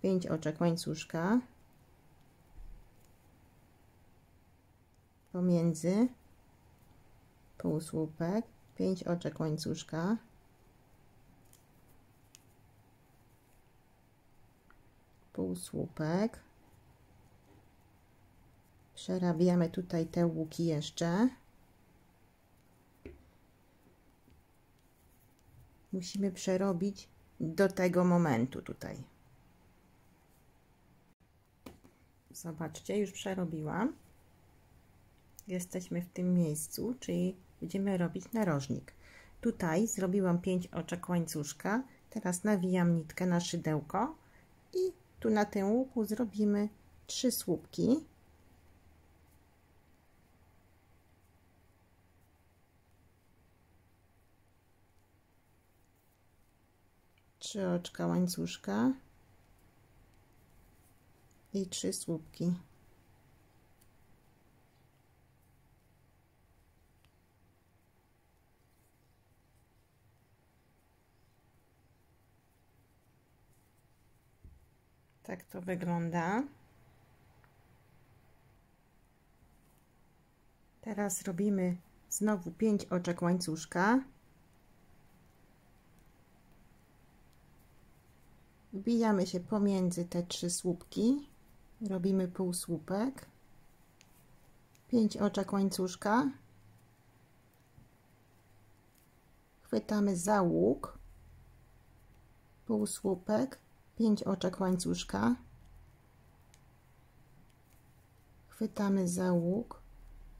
5 oczek łańcuszka, pomiędzy, półsłupek, 5 oczek łańcuszka, półsłupek, przerabiamy tutaj te łuki jeszcze. Musimy przerobić do tego momentu tutaj. Zobaczcie, już przerobiłam. Jesteśmy w tym miejscu, czyli będziemy robić narożnik. Tutaj zrobiłam 5 oczek łańcuszka. Teraz nawijam nitkę na szydełko i tu na tym łuku zrobimy 3 słupki. Trzy oczka łańcuszka i 3 słupki. Tak to wygląda. Teraz robimy znowu 5 oczek łańcuszka. Wbijamy się pomiędzy te 3 słupki, robimy półsłupek, 5 oczek łańcuszka, chwytamy za łuk, półsłupek, 5 oczek łańcuszka, chwytamy za łuk,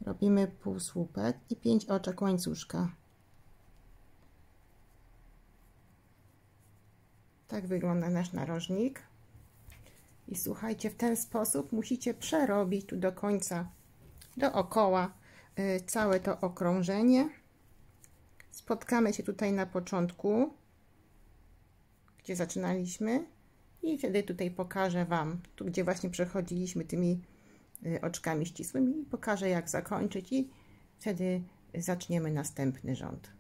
robimy półsłupek i 5 oczek łańcuszka. Tak wygląda nasz narożnik. I słuchajcie, w ten sposób musicie przerobić tu do końca, dookoła całe to okrążenie. Spotkamy się tutaj na początku, gdzie zaczynaliśmy, i wtedy tutaj pokażę Wam, tu gdzie właśnie przechodziliśmy tymi oczkami ścisłymi, i pokażę, jak zakończyć, i wtedy zaczniemy następny rząd.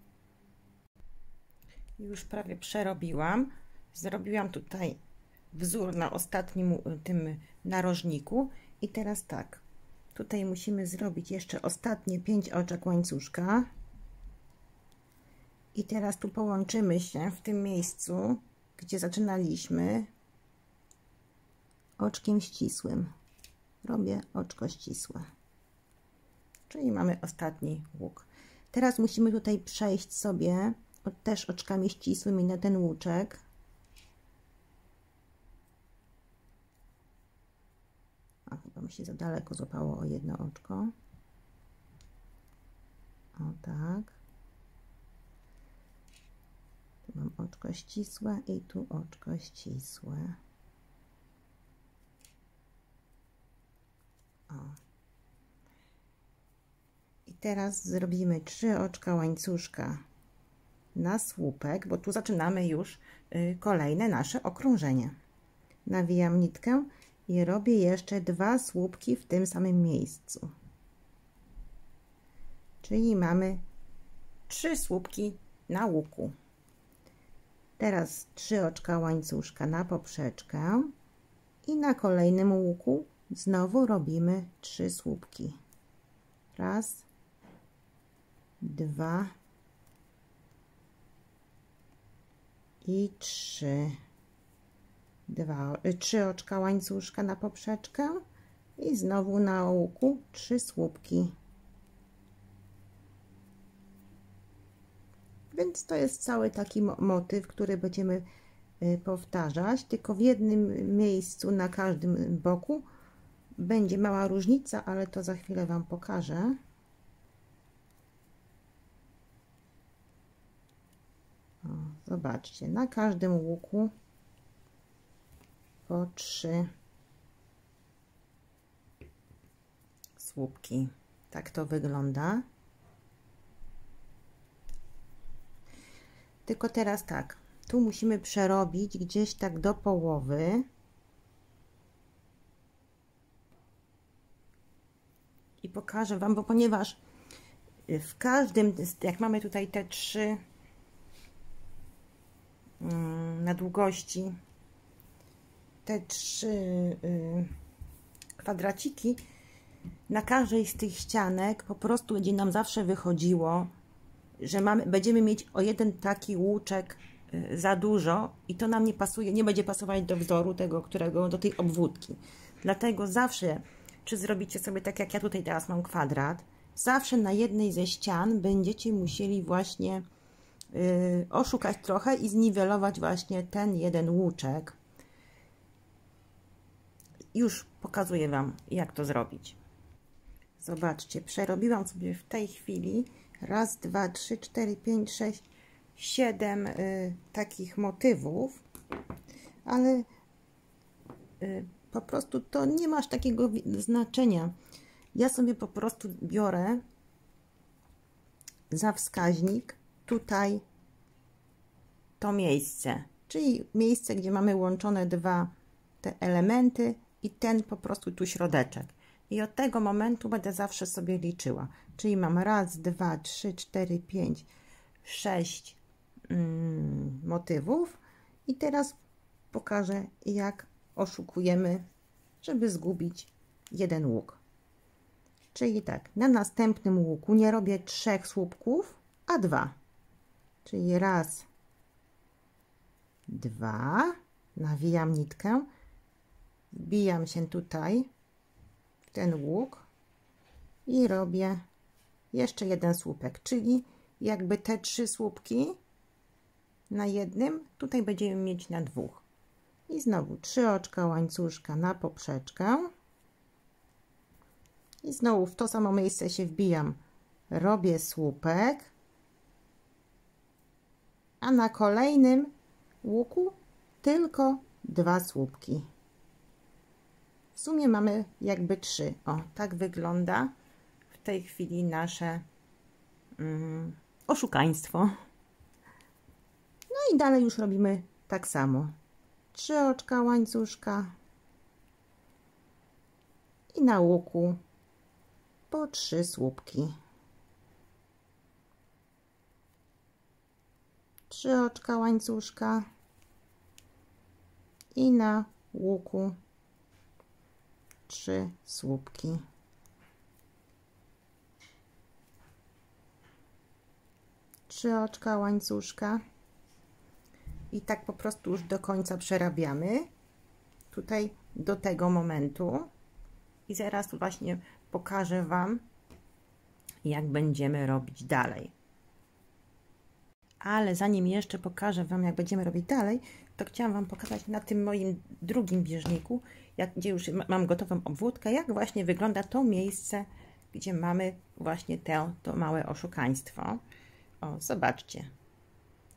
Już prawie przerobiłam. Zrobiłam tutaj wzór na ostatnim tym narożniku i teraz tak, tutaj musimy zrobić jeszcze ostatnie 5 oczek łańcuszka i teraz tu połączymy się w tym miejscu, gdzie zaczynaliśmy, oczkiem ścisłym. Robię oczko ścisłe, czyli mamy ostatni łuk. Teraz musimy tutaj przejść sobie też oczkami ścisłymi na ten łuczek. A chyba mi się za daleko złapało o jedno oczko. O tak. Tu mam oczko ścisłe i tu oczko ścisłe. O. I teraz zrobimy 3 oczka łańcuszka na słupek, bo tu zaczynamy już kolejne nasze okrążenie. Nawijam nitkę i robię jeszcze 2 słupki w tym samym miejscu. Czyli mamy 3 słupki na łuku. Teraz 3 oczka łańcuszka na poprzeczkę i na kolejnym łuku znowu robimy 3 słupki. Raz, 2 i 3. 3 oczka łańcuszka na poprzeczkę i znowu na łuku 3 słupki. Więc to jest cały taki motyw, który będziemy powtarzać, tylko w jednym miejscu na każdym boku będzie mała różnica, ale to za chwilę Wam pokażę. O, zobaczcie, na każdym łuku po 3 słupki. Tak to wygląda. Tylko teraz tak, tu musimy przerobić gdzieś tak do połowy. I pokażę Wam, bo ponieważ w każdym, jak mamy tutaj te 3 na długości, te 3 kwadraciki, na każdej z tych ścianek po prostu będzie nam zawsze wychodziło, że będziemy mieć o jeden taki łuczek za dużo i to nam nie pasuje, nie będzie pasować do wzoru tego, do tej obwódki. Dlatego zawsze, czy zrobicie sobie tak jak ja tutaj teraz mam kwadrat, zawsze na jednej ze ścian będziecie musieli właśnie oszukać trochę i zniwelować właśnie ten jeden łuczek. Już pokazuję Wam, jak to zrobić. Zobaczcie, przerobiłam sobie w tej chwili raz, 2, 3, 4, 5, 6, 7 takich motywów, ale po prostu to nie ma aż takiego znaczenia. Ja sobie po prostu biorę za wskaźnik tutaj to miejsce, czyli miejsce, gdzie mamy łączone te elementy i ten po prostu tu środeczek. I od tego momentu będę zawsze sobie liczyła. Czyli mam raz, 2, 3, 4, 5, 6 motywów. I teraz pokażę, jak oszukujemy, żeby zgubić jeden łuk. Czyli tak, na następnym łuku nie robię 3 słupków, a 2. Czyli raz, 2, nawijam nitkę, wbijam się tutaj w ten łuk i robię jeszcze jeden słupek, czyli jakby te 3 słupki na jednym, tutaj będziemy mieć na 2. I znowu 3 oczka łańcuszka na poprzeczkę I znowu w to samo miejsce się wbijam. Robię słupek. A na kolejnym łuku tylko 2 słupki. W sumie mamy jakby 3. O, tak wygląda w tej chwili nasze oszukaństwo. No i dalej już robimy tak samo. 3 oczka łańcuszka i na łuku po 3 słupki. 3 oczka łańcuszka i na łuku 3 słupki. Trzy oczka łańcuszka i tak po prostu już do końca przerabiamy tutaj do tego momentu i zaraz właśnie pokażę Wam, jak będziemy robić dalej. Ale zanim jeszcze pokażę Wam, jak będziemy robić dalej, to chciałam Wam pokazać na tym moim drugim bieżniku, gdzie już mam gotową obwódkę, jak właśnie wygląda to miejsce, gdzie mamy właśnie to małe oszukaństwo. O, zobaczcie.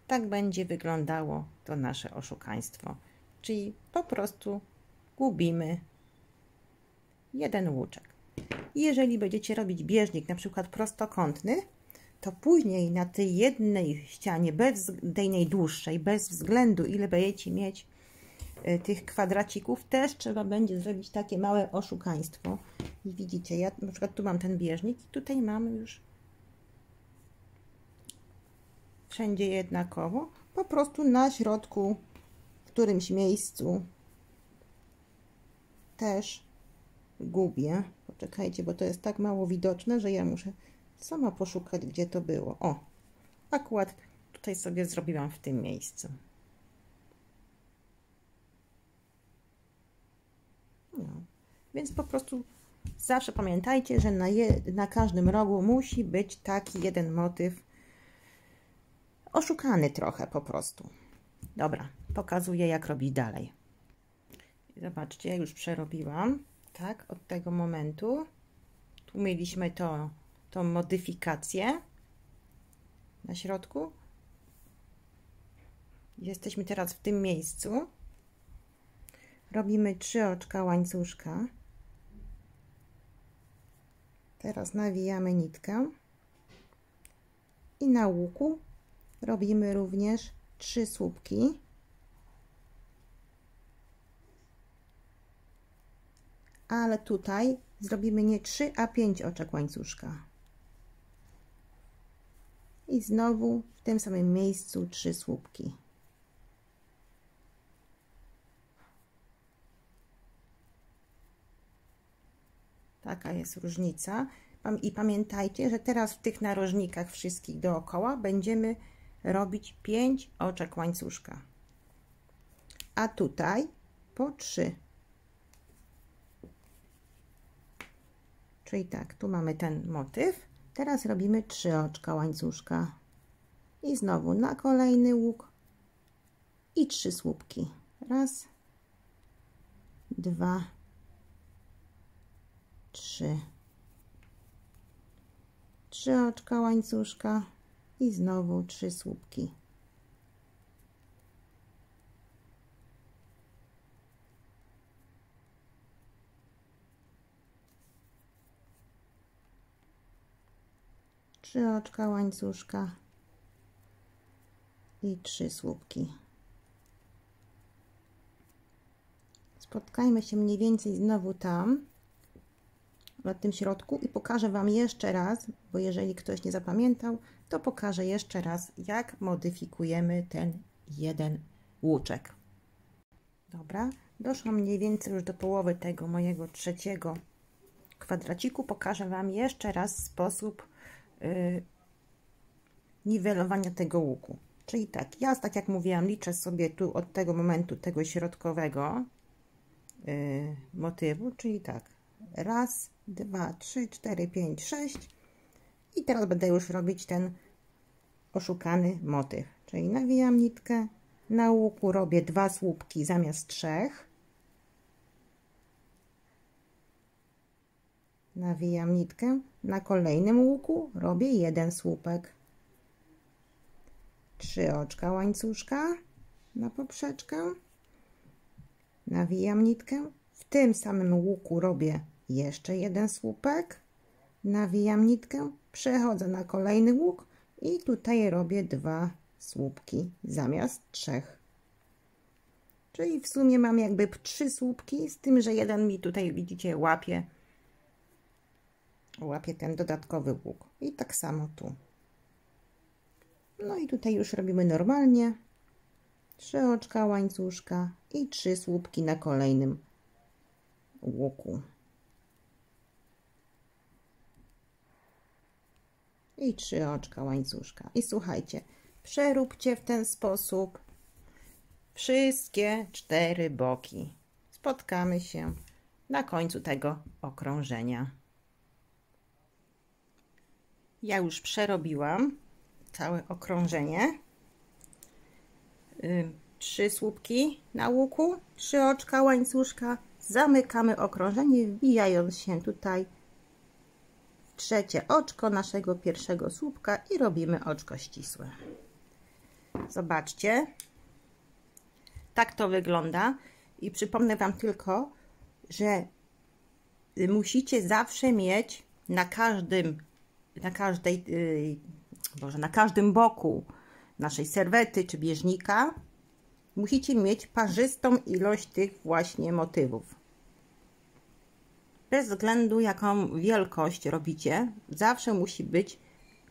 Tak będzie wyglądało to nasze oszukaństwo. Czyli po prostu gubimy jeden łuczek. Jeżeli będziecie robić bieżnik na przykład prostokątny, to później na tej jednej ścianie, tej najdłuższej, bez względu ile będziecie mieć tych kwadracików, też trzeba będzie zrobić takie małe oszukaństwo. I widzicie, ja na przykład tu mam ten bieżnik i tutaj mamy już wszędzie jednakowo, po prostu na środku, w którymś miejscu też gubię. Poczekajcie, bo to jest tak mało widoczne, że ja muszę sama poszukać, gdzie to było. O, akurat tutaj sobie zrobiłam w tym miejscu. No, więc po prostu zawsze pamiętajcie, że na każdym rogu musi być taki jeden motyw oszukany trochę po prostu. Dobra, pokazuję, jak robić dalej. Zobaczcie, ja już przerobiłam, tak, od tego momentu. Tu mieliśmy tą modyfikację na środku. Jesteśmy teraz w tym miejscu. Robimy 3 oczka łańcuszka. Teraz nawijamy nitkę i na łuku robimy również 3 słupki. Ale tutaj zrobimy nie 3, a 5 oczek łańcuszka. I znowu w tym samym miejscu 3 słupki. Taka jest różnica. I pamiętajcie, że teraz w tych narożnikach wszystkich dookoła będziemy robić 5 oczek łańcuszka. A tutaj po 3. Czyli tak, tu mamy ten motyw. Teraz robimy 3 oczka łańcuszka. I znowu na kolejny łuk i 3 słupki. Raz, 2, 3. 3 oczka łańcuszka i znowu 3 słupki. Trzy oczka łańcuszka i 3 słupki. Spotkajmy się mniej więcej znowu tam, na tym środku i pokażę Wam jeszcze raz, bo jeżeli ktoś nie zapamiętał, to pokażę jeszcze raz, jak modyfikujemy ten jeden łuczek. Dobra, doszłam mniej więcej już do połowy tego mojego trzeciego kwadraciku. Pokażę Wam jeszcze raz sposób niwelowania tego łuku. Czyli tak, ja tak jak mówiłam, liczę sobie tu od tego momentu tego środkowego motywu, czyli tak, raz, 2, 3, 4, 5, 6 i teraz będę już robić ten oszukany motyw, czyli nawijam nitkę, na łuku robię 2 słupki zamiast 3, nawijam nitkę, na kolejnym łuku robię jeden słupek, 3 oczka łańcuszka na poprzeczkę, nawijam nitkę, w tym samym łuku robię jeszcze jeden słupek, nawijam nitkę, przechodzę na kolejny łuk i tutaj robię 2 słupki zamiast 3. Czyli w sumie mam jakby 3 słupki, z tym, że jeden mi tutaj, widzicie, łapie ten dodatkowy łuk. I tak samo tu. No i tutaj już robimy normalnie. 3 oczka łańcuszka i 3 słupki na kolejnym łuku. I 3 oczka łańcuszka. I słuchajcie, przeróbcie w ten sposób wszystkie 4 boki. Spotkamy się na końcu tego okrążenia. Ja już przerobiłam całe okrążenie. 3 słupki na łuku, 3 oczka łańcuszka. Zamykamy okrążenie, wbijając się tutaj w trzecie oczko naszego pierwszego słupka i robimy oczko ścisłe. Zobaczcie. Tak to wygląda. I przypomnę Wam tylko, że musicie zawsze mieć na każdym boku naszej serwety czy bieżnika musicie mieć parzystą ilość tych właśnie motywów. Bez względu jaką wielkość robicie, zawsze musi być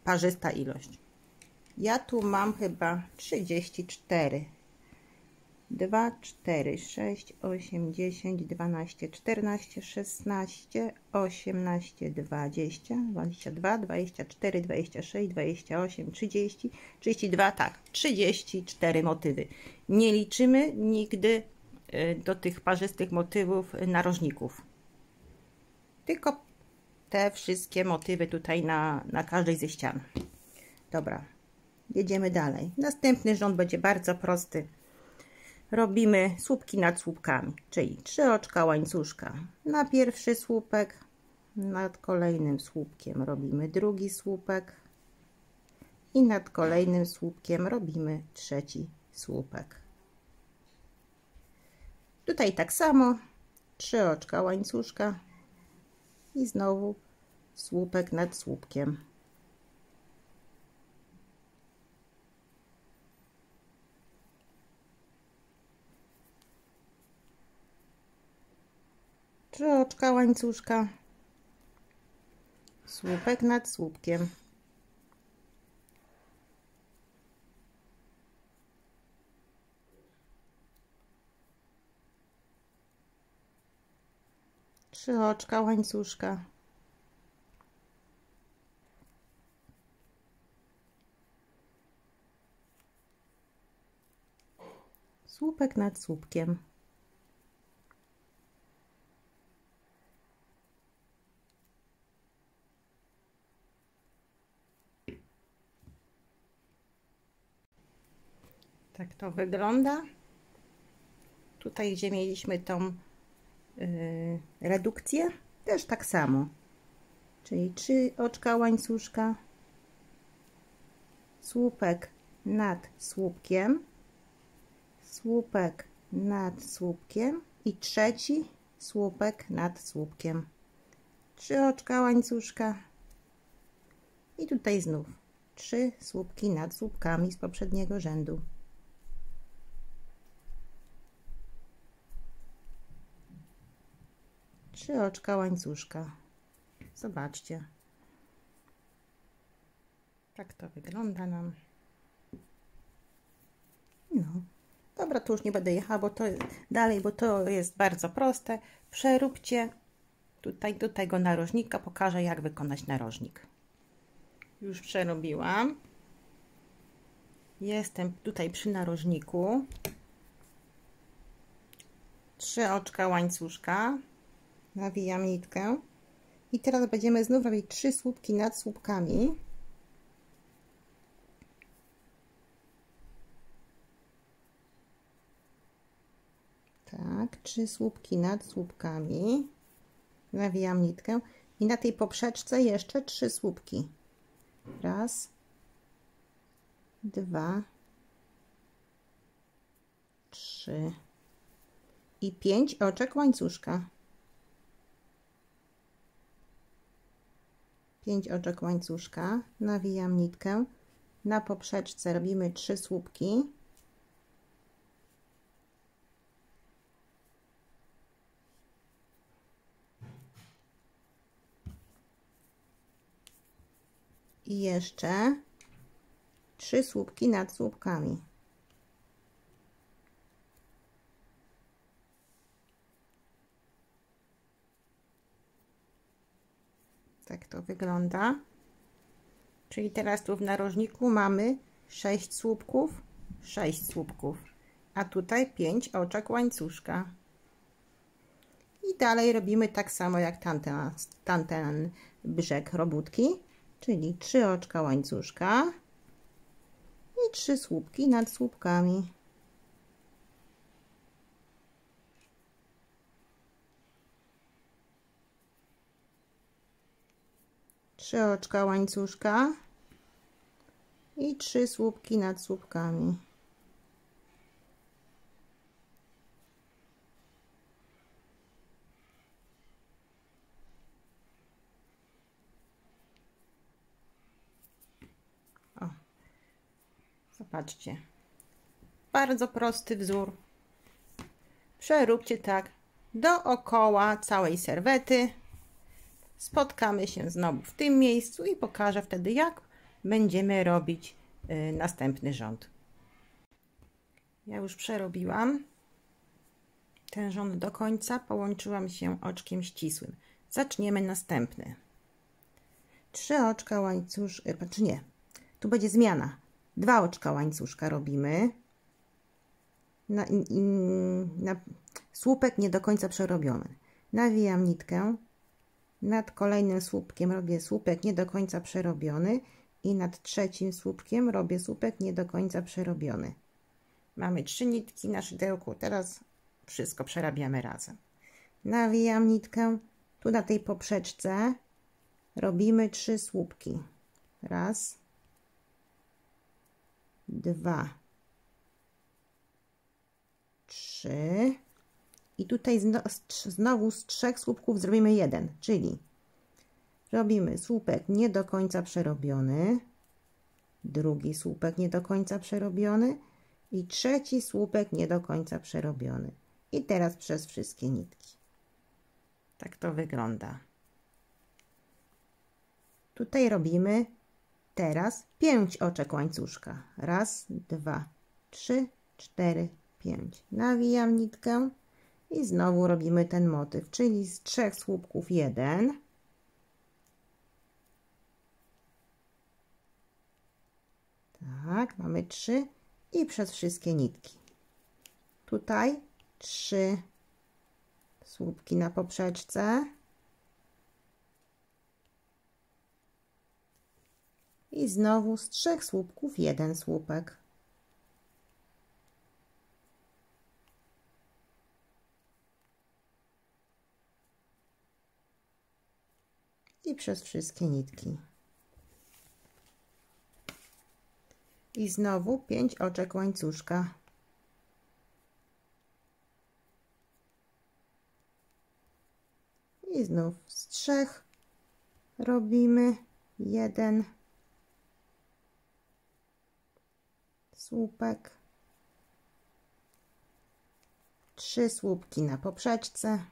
parzysta ilość. Ja tu mam chyba 34. 2, 4, 6, 8, 10, 12, 14, 16, 18, 20, 22, 24, 26, 28, 30, 32, tak, 34 motywy. Nie liczymy nigdy do tych parzystych motywów narożników. Tylko te wszystkie motywy tutaj na każdej ze ścian. Dobra, jedziemy dalej. Następny rząd będzie bardzo prosty. Robimy słupki nad słupkami, czyli 3 oczka łańcuszka na pierwszy słupek, nad kolejnym słupkiem robimy drugi słupek i nad kolejnym słupkiem robimy trzeci słupek. Tutaj tak samo 3 oczka łańcuszka i znowu słupek nad słupkiem. Trzy oczka łańcuszka, słupek nad słupkiem. Trzy oczka łańcuszka. Słupek nad słupkiem. Tak to wygląda. Tutaj, gdzie mieliśmy tą redukcję, też tak samo. Czyli 3 oczka łańcuszka, słupek nad słupkiem, słupek nad słupkiem i trzeci słupek nad słupkiem. 3 oczka łańcuszka i tutaj znów 3 słupki nad słupkami z poprzedniego rzędu. Trzy oczka łańcuszka. Zobaczcie. Tak to wygląda nam. No. Dobra, tu już nie będę jechała, bo to dalej, bo to jest bardzo proste. Przeróbcie tutaj do tego narożnika. Pokażę, jak wykonać narożnik. Już przerobiłam. Jestem tutaj przy narożniku. 3 oczka łańcuszka. Nawijam nitkę. I teraz będziemy znów robić 3 słupki nad słupkami. Tak, 3 słupki nad słupkami. Nawijam nitkę. I na tej poprzeczce jeszcze 3 słupki. Raz, 2, 3 i 5 oczek łańcuszka. 5 oczek łańcuszka, nawijam nitkę, na poprzeczce robimy 3 słupki. I jeszcze 3 słupki nad słupkami. Tak to wygląda. Czyli teraz tu w narożniku mamy 6 słupków, 6 słupków, a tutaj 5 oczek łańcuszka. I dalej robimy tak samo jak tamten brzeg robótki, czyli 3 oczka łańcuszka i 3 słupki nad słupkami. Trzy oczka łańcuszka i 3 słupki nad słupkami. O, zobaczcie, bardzo prosty wzór. Przeróbcie tak dookoła całej serwety. Spotkamy się znowu w tym miejscu i pokażę wtedy, jak będziemy robić następny rząd. Ja już przerobiłam ten rząd do końca, połączyłam się oczkiem ścisłym. Zaczniemy następny. 3 oczka łańcuszka, czy nie, tu będzie zmiana. 2 oczka łańcuszka robimy. Na słupek nie do końca przerobiony. Nawijam nitkę. Nad kolejnym słupkiem robię słupek nie do końca przerobiony i nad trzecim słupkiem robię słupek nie do końca przerobiony. Mamy 3 nitki na szydełku, teraz wszystko przerabiamy razem. Nawijam nitkę, tu na tej poprzeczce robimy 3 słupki. Raz, 2, 3. I tutaj znowu z 3 słupków zrobimy 1, czyli robimy słupek nie do końca przerobiony, drugi słupek nie do końca przerobiony i trzeci słupek nie do końca przerobiony. I teraz przez wszystkie nitki. Tak to wygląda. Tutaj robimy teraz 5 oczek łańcuszka. Raz, 2, 3, 4, 5. Nawijam nitkę. I znowu robimy ten motyw, czyli z 3 słupków 1. Tak, mamy 3 i przez wszystkie nitki. Tutaj 3 słupki na poprzeczce. I znowu z 3 słupków 1 słupek. I przez wszystkie nitki. I znowu 5 oczek łańcuszka. I znów z 3 robimy 1 słupek, 3 słupki na poprzeczce.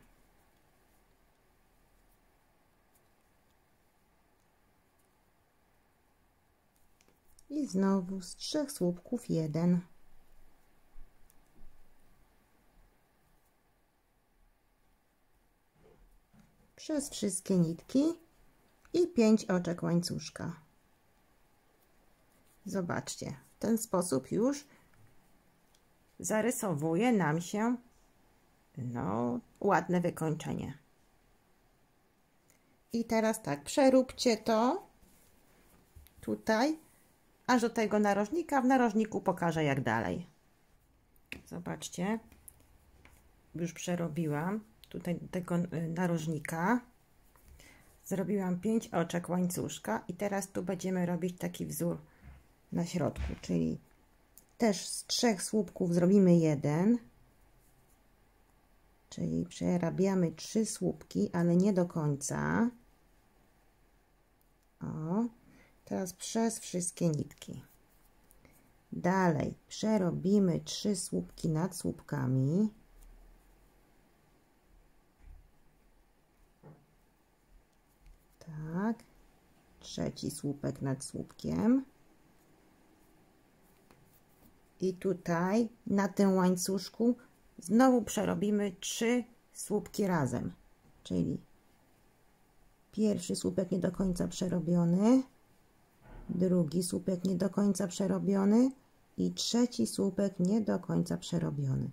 I znowu z 3 słupków 1. Przez wszystkie nitki i 5 oczek łańcuszka. Zobaczcie, w ten sposób już zarysowuje nam się ładne wykończenie. I teraz tak, przeróbcie to tutaj aż do tego narożnika. W narożniku pokażę, jak dalej. Zobaczcie, już przerobiłam tutaj do tego narożnika. Zrobiłam 5 oczek łańcuszka i teraz tu będziemy robić taki wzór na środku, czyli też z 3 słupków zrobimy 1, czyli przerabiamy 3 słupki, ale nie do końca. O, teraz przez wszystkie nitki. Dalej przerobimy 3 słupki nad słupkami. Tak, trzeci słupek nad słupkiem. I tutaj na tym łańcuszku znowu przerobimy 3 słupki razem, czyli pierwszy słupek nie do końca przerobiony, drugi słupek nie do końca przerobiony i trzeci słupek nie do końca przerobiony.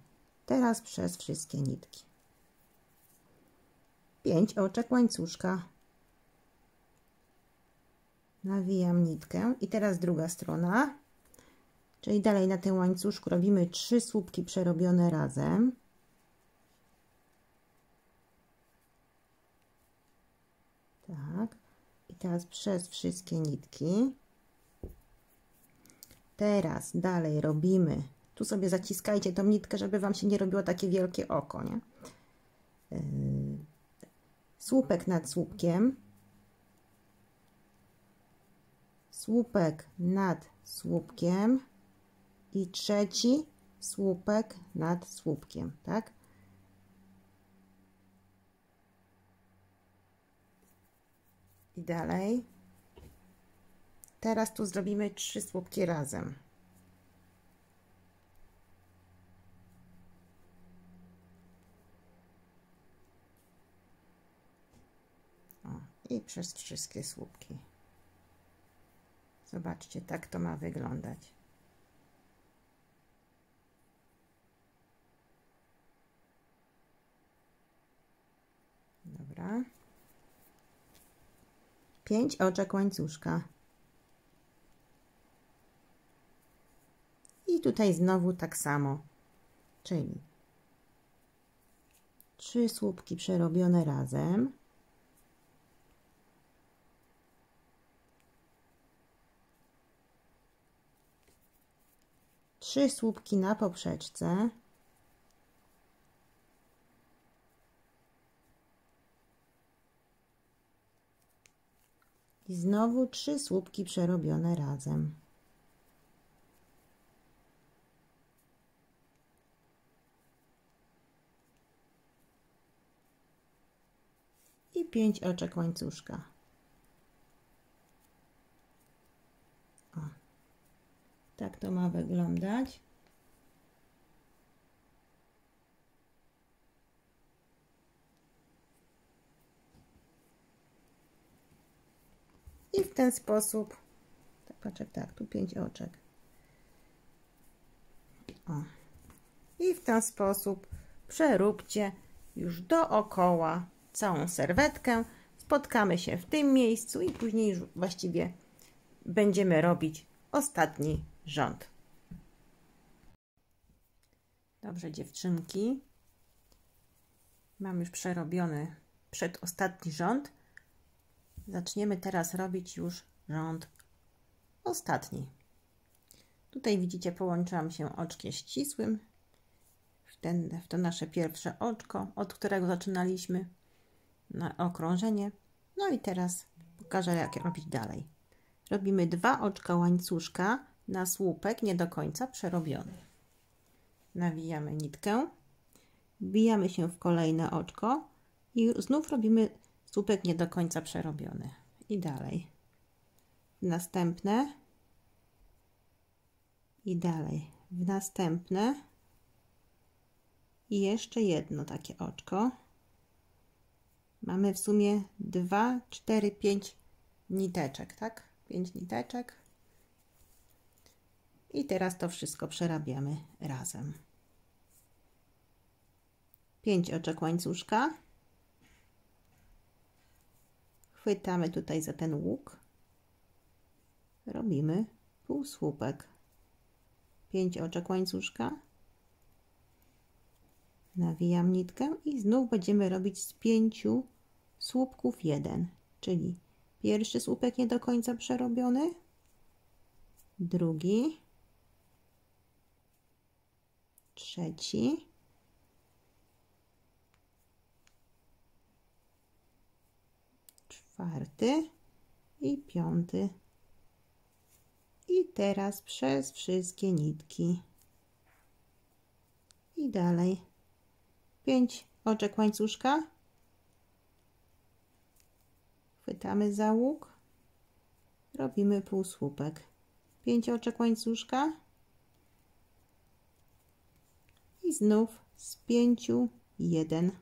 Teraz przez wszystkie nitki. 5 oczek łańcuszka. Nawijam nitkę i teraz druga strona, czyli dalej na tym łańcuszku robimy 3 słupki przerobione razem. Tak. I teraz przez wszystkie nitki. Teraz dalej robimy, tu sobie zaciskajcie tą nitkę, żeby Wam się nie robiło takie wielkie oko, nie? Słupek nad słupkiem, słupek nad słupkiem i trzeci słupek nad słupkiem, tak? I dalej. Teraz tu zrobimy 3 słupki razem. O, i przez wszystkie słupki. Zobaczcie, tak to ma wyglądać. Dobra. 5 oczek łańcuszka. I tutaj znowu tak samo, czyli 3 słupki przerobione razem. Trzy słupki na poprzeczce. I znowu 3 słupki przerobione razem. I 5 oczek łańcuszka. O, tak to ma wyglądać. I w ten sposób, tak, tu 5 oczek. O. I w ten sposób przeróbcie już dookoła całą serwetkę. Spotkamy się w tym miejscu i później już właściwie będziemy robić ostatni rząd. Dobrze, dziewczynki. Mam już przerobiony przedostatni rząd. Zaczniemy teraz robić już rząd ostatni. Tutaj widzicie, połączyłam się oczkiem ścisłym w to nasze pierwsze oczko, od którego zaczynaliśmy na okrążenie. No i teraz pokażę, jak robić dalej. Robimy 2 oczka łańcuszka na słupek nie do końca przerobiony. Nawijamy nitkę, wbijamy się w kolejne oczko i znów robimy słupek nie do końca przerobiony. I dalej. W następne. I dalej. W następne. I jeszcze jedno takie oczko. Mamy w sumie 2, 4, 5 niteczek, tak? 5 niteczek. I teraz to wszystko przerabiamy razem. 5 oczek łańcuszka. Chwytamy tutaj za ten łuk. Robimy półsłupek. 5 oczek łańcuszka. Nawijam nitkę i znów będziemy robić z 5 słupków 1, czyli pierwszy słupek nie do końca przerobiony, drugi, trzeci, czwarty i piąty. I teraz przez wszystkie nitki. I dalej. 5 oczek łańcuszka. Chwytamy za łuk. Robimy półsłupek. 5 oczek łańcuszka. I znów z 5 1.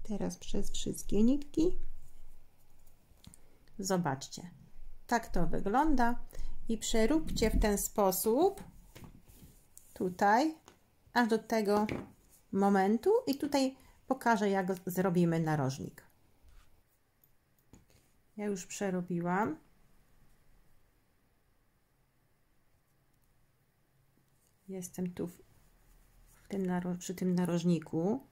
Teraz przez wszystkie nitki. Zobaczcie, tak to wygląda i przeróbcie w ten sposób tutaj aż do tego momentu i tutaj pokażę, jak zrobimy narożnik. Ja już przerobiłam. Jestem tu przy tym narożniku.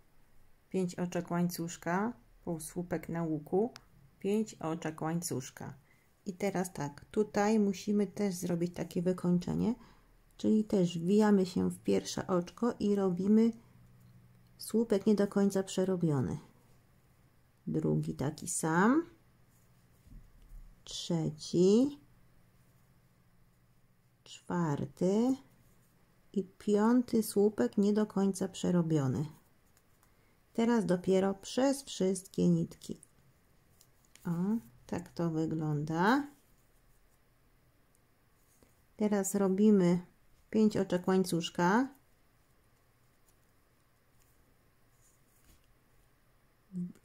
5 oczek łańcuszka, półsłupek na łuku, 5 oczek łańcuszka. I teraz tak, tutaj musimy też zrobić takie wykończenie, czyli też wbijamy się w pierwsze oczko i robimy słupek nie do końca przerobiony. Drugi taki sam, trzeci, czwarty i piąty słupek nie do końca przerobiony. Teraz dopiero przez wszystkie nitki. O, tak to wygląda. Teraz robimy 5 oczek łańcuszka.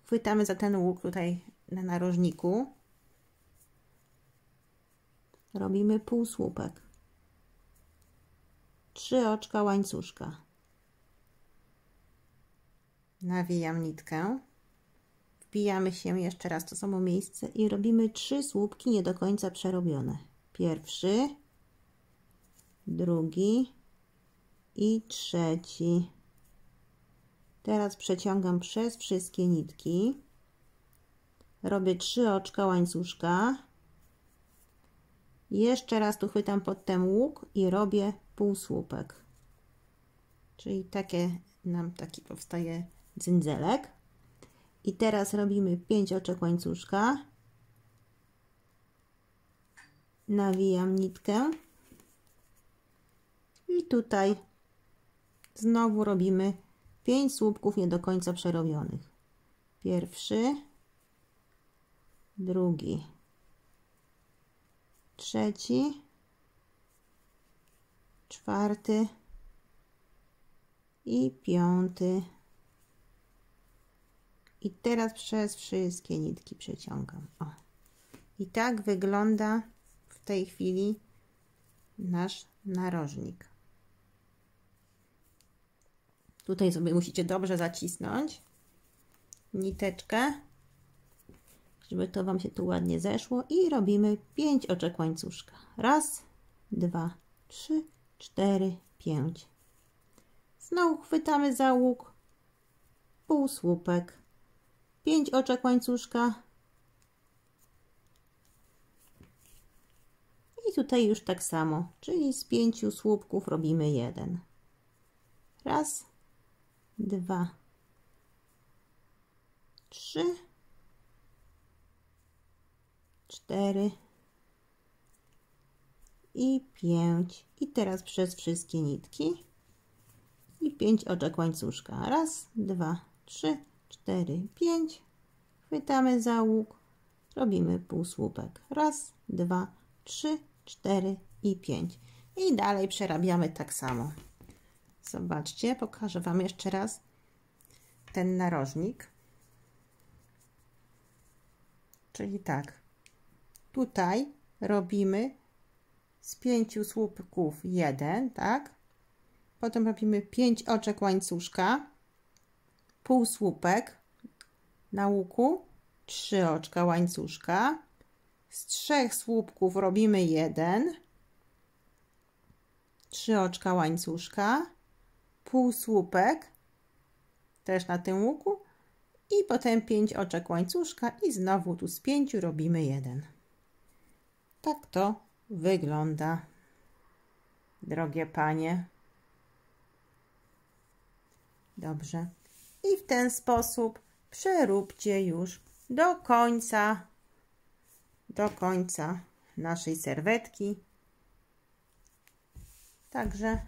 Chwytamy za ten łuk tutaj na narożniku. Robimy półsłupek. 3 oczka łańcuszka. Nawijam nitkę, wbijamy się jeszcze raz w to samo miejsce i robimy 3 słupki nie do końca przerobione. Pierwszy, drugi i trzeci. Teraz przeciągam przez wszystkie nitki. Robię 3 oczka łańcuszka. Jeszcze raz tu chwytam pod ten łuk i robię półsłupek. Czyli nam taki powstaje cyndzelek. I teraz robimy 5 oczek łańcuszka. Nawijam nitkę. I tutaj znowu robimy 5 słupków nie do końca przerobionych. Pierwszy, drugi, trzeci, czwarty i piąty. I teraz przez wszystkie nitki przeciągam. O. I tak wygląda w tej chwili nasz narożnik. Tutaj sobie musicie dobrze zacisnąć niteczkę, żeby to Wam się tu ładnie zeszło i robimy 5 oczek łańcuszka. Raz, 2, 3, 4, 5. Znowu chwytamy za łuk, półsłupek, 5 oczek łańcuszka i tutaj już tak samo, czyli z 5 słupków robimy 1. Raz, 2, 3, 4 i 5. I teraz przez wszystkie nitki i 5 oczek łańcuszka. Raz, 2, 3, 4, 5. Chwytamy za łuk, robimy półsłupek. Raz, 2, 3, 4 i 5. I dalej przerabiamy tak samo. Zobaczcie, pokażę Wam jeszcze raz ten narożnik. Czyli tak, tutaj robimy z 5 słupków 1, tak? Potem robimy 5 oczek łańcuszka, półsłupek na łuku, 3 oczka łańcuszka, Z 3 słupków robimy 1, 3 oczka łańcuszka, półsłupek też na tym łuku i potem 5 oczek łańcuszka i znowu tu z 5 robimy 1. Tak to wygląda, drogie panie. Dobrze. I w ten sposób przeróbcie już do końca naszej serwetki. Także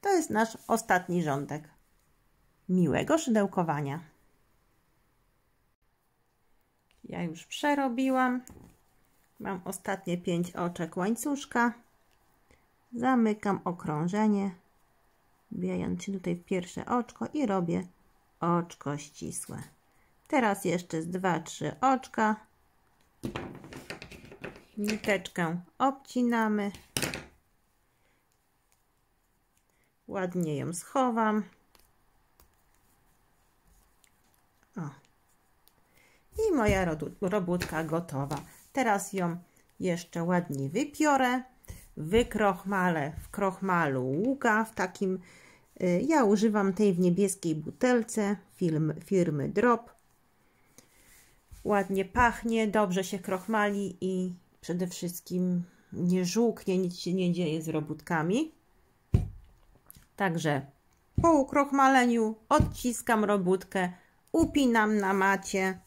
to jest nasz ostatni rządek. Miłego szydełkowania. Ja już przerobiłam. Mam ostatnie 5 oczek łańcuszka. Zamykam okrążenie, wbijając się tutaj w pierwsze oczko i robię oczko ścisłe. Teraz jeszcze z 2-3 oczka. Niteczkę obcinamy. Ładnie ją schowam. O. I moja robótka gotowa. Teraz ją jeszcze ładnie wypiorę. Wykrochmalę w krochmalu łuka, w takim, ja używam tej w niebieskiej butelce firmy Drop. Ładnie pachnie, dobrze się krochmali i przede wszystkim nie żółknie, nic się nie dzieje z robótkami. Także po ukrochmaleniu odciskam robótkę, upinam na macie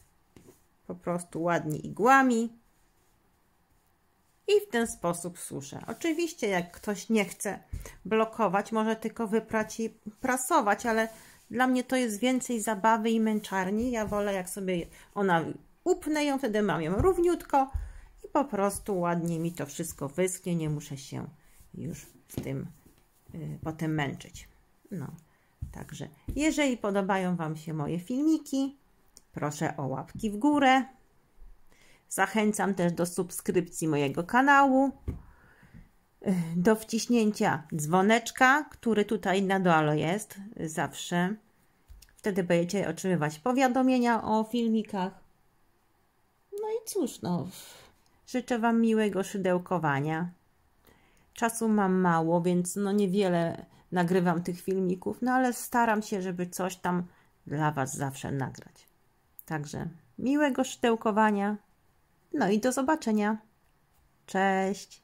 po prostu ładnie igłami i w ten sposób suszę. Oczywiście jak ktoś nie chce blokować, może tylko wyprać i prasować, ale dla mnie to jest więcej zabawy i męczarni. Ja wolę, jak sobie ona upnę ją, wtedy mam ją równiutko i po prostu ładnie mi to wszystko wyschnie, nie muszę się już z tym potem męczyć. No, także jeżeli podobają Wam się moje filmiki, proszę o łapki w górę. Zachęcam też do subskrypcji mojego kanału, do wciśnięcia dzwoneczka, który tutaj na dole jest zawsze. Wtedy będziecie otrzymywać powiadomienia o filmikach. No i cóż, no, życzę Wam miłego szydełkowania. Czasu mam mało, więc no niewiele nagrywam tych filmików, no ale staram się, żeby coś tam dla Was zawsze nagrać. Także miłego szydełkowania. No i do zobaczenia. Cześć!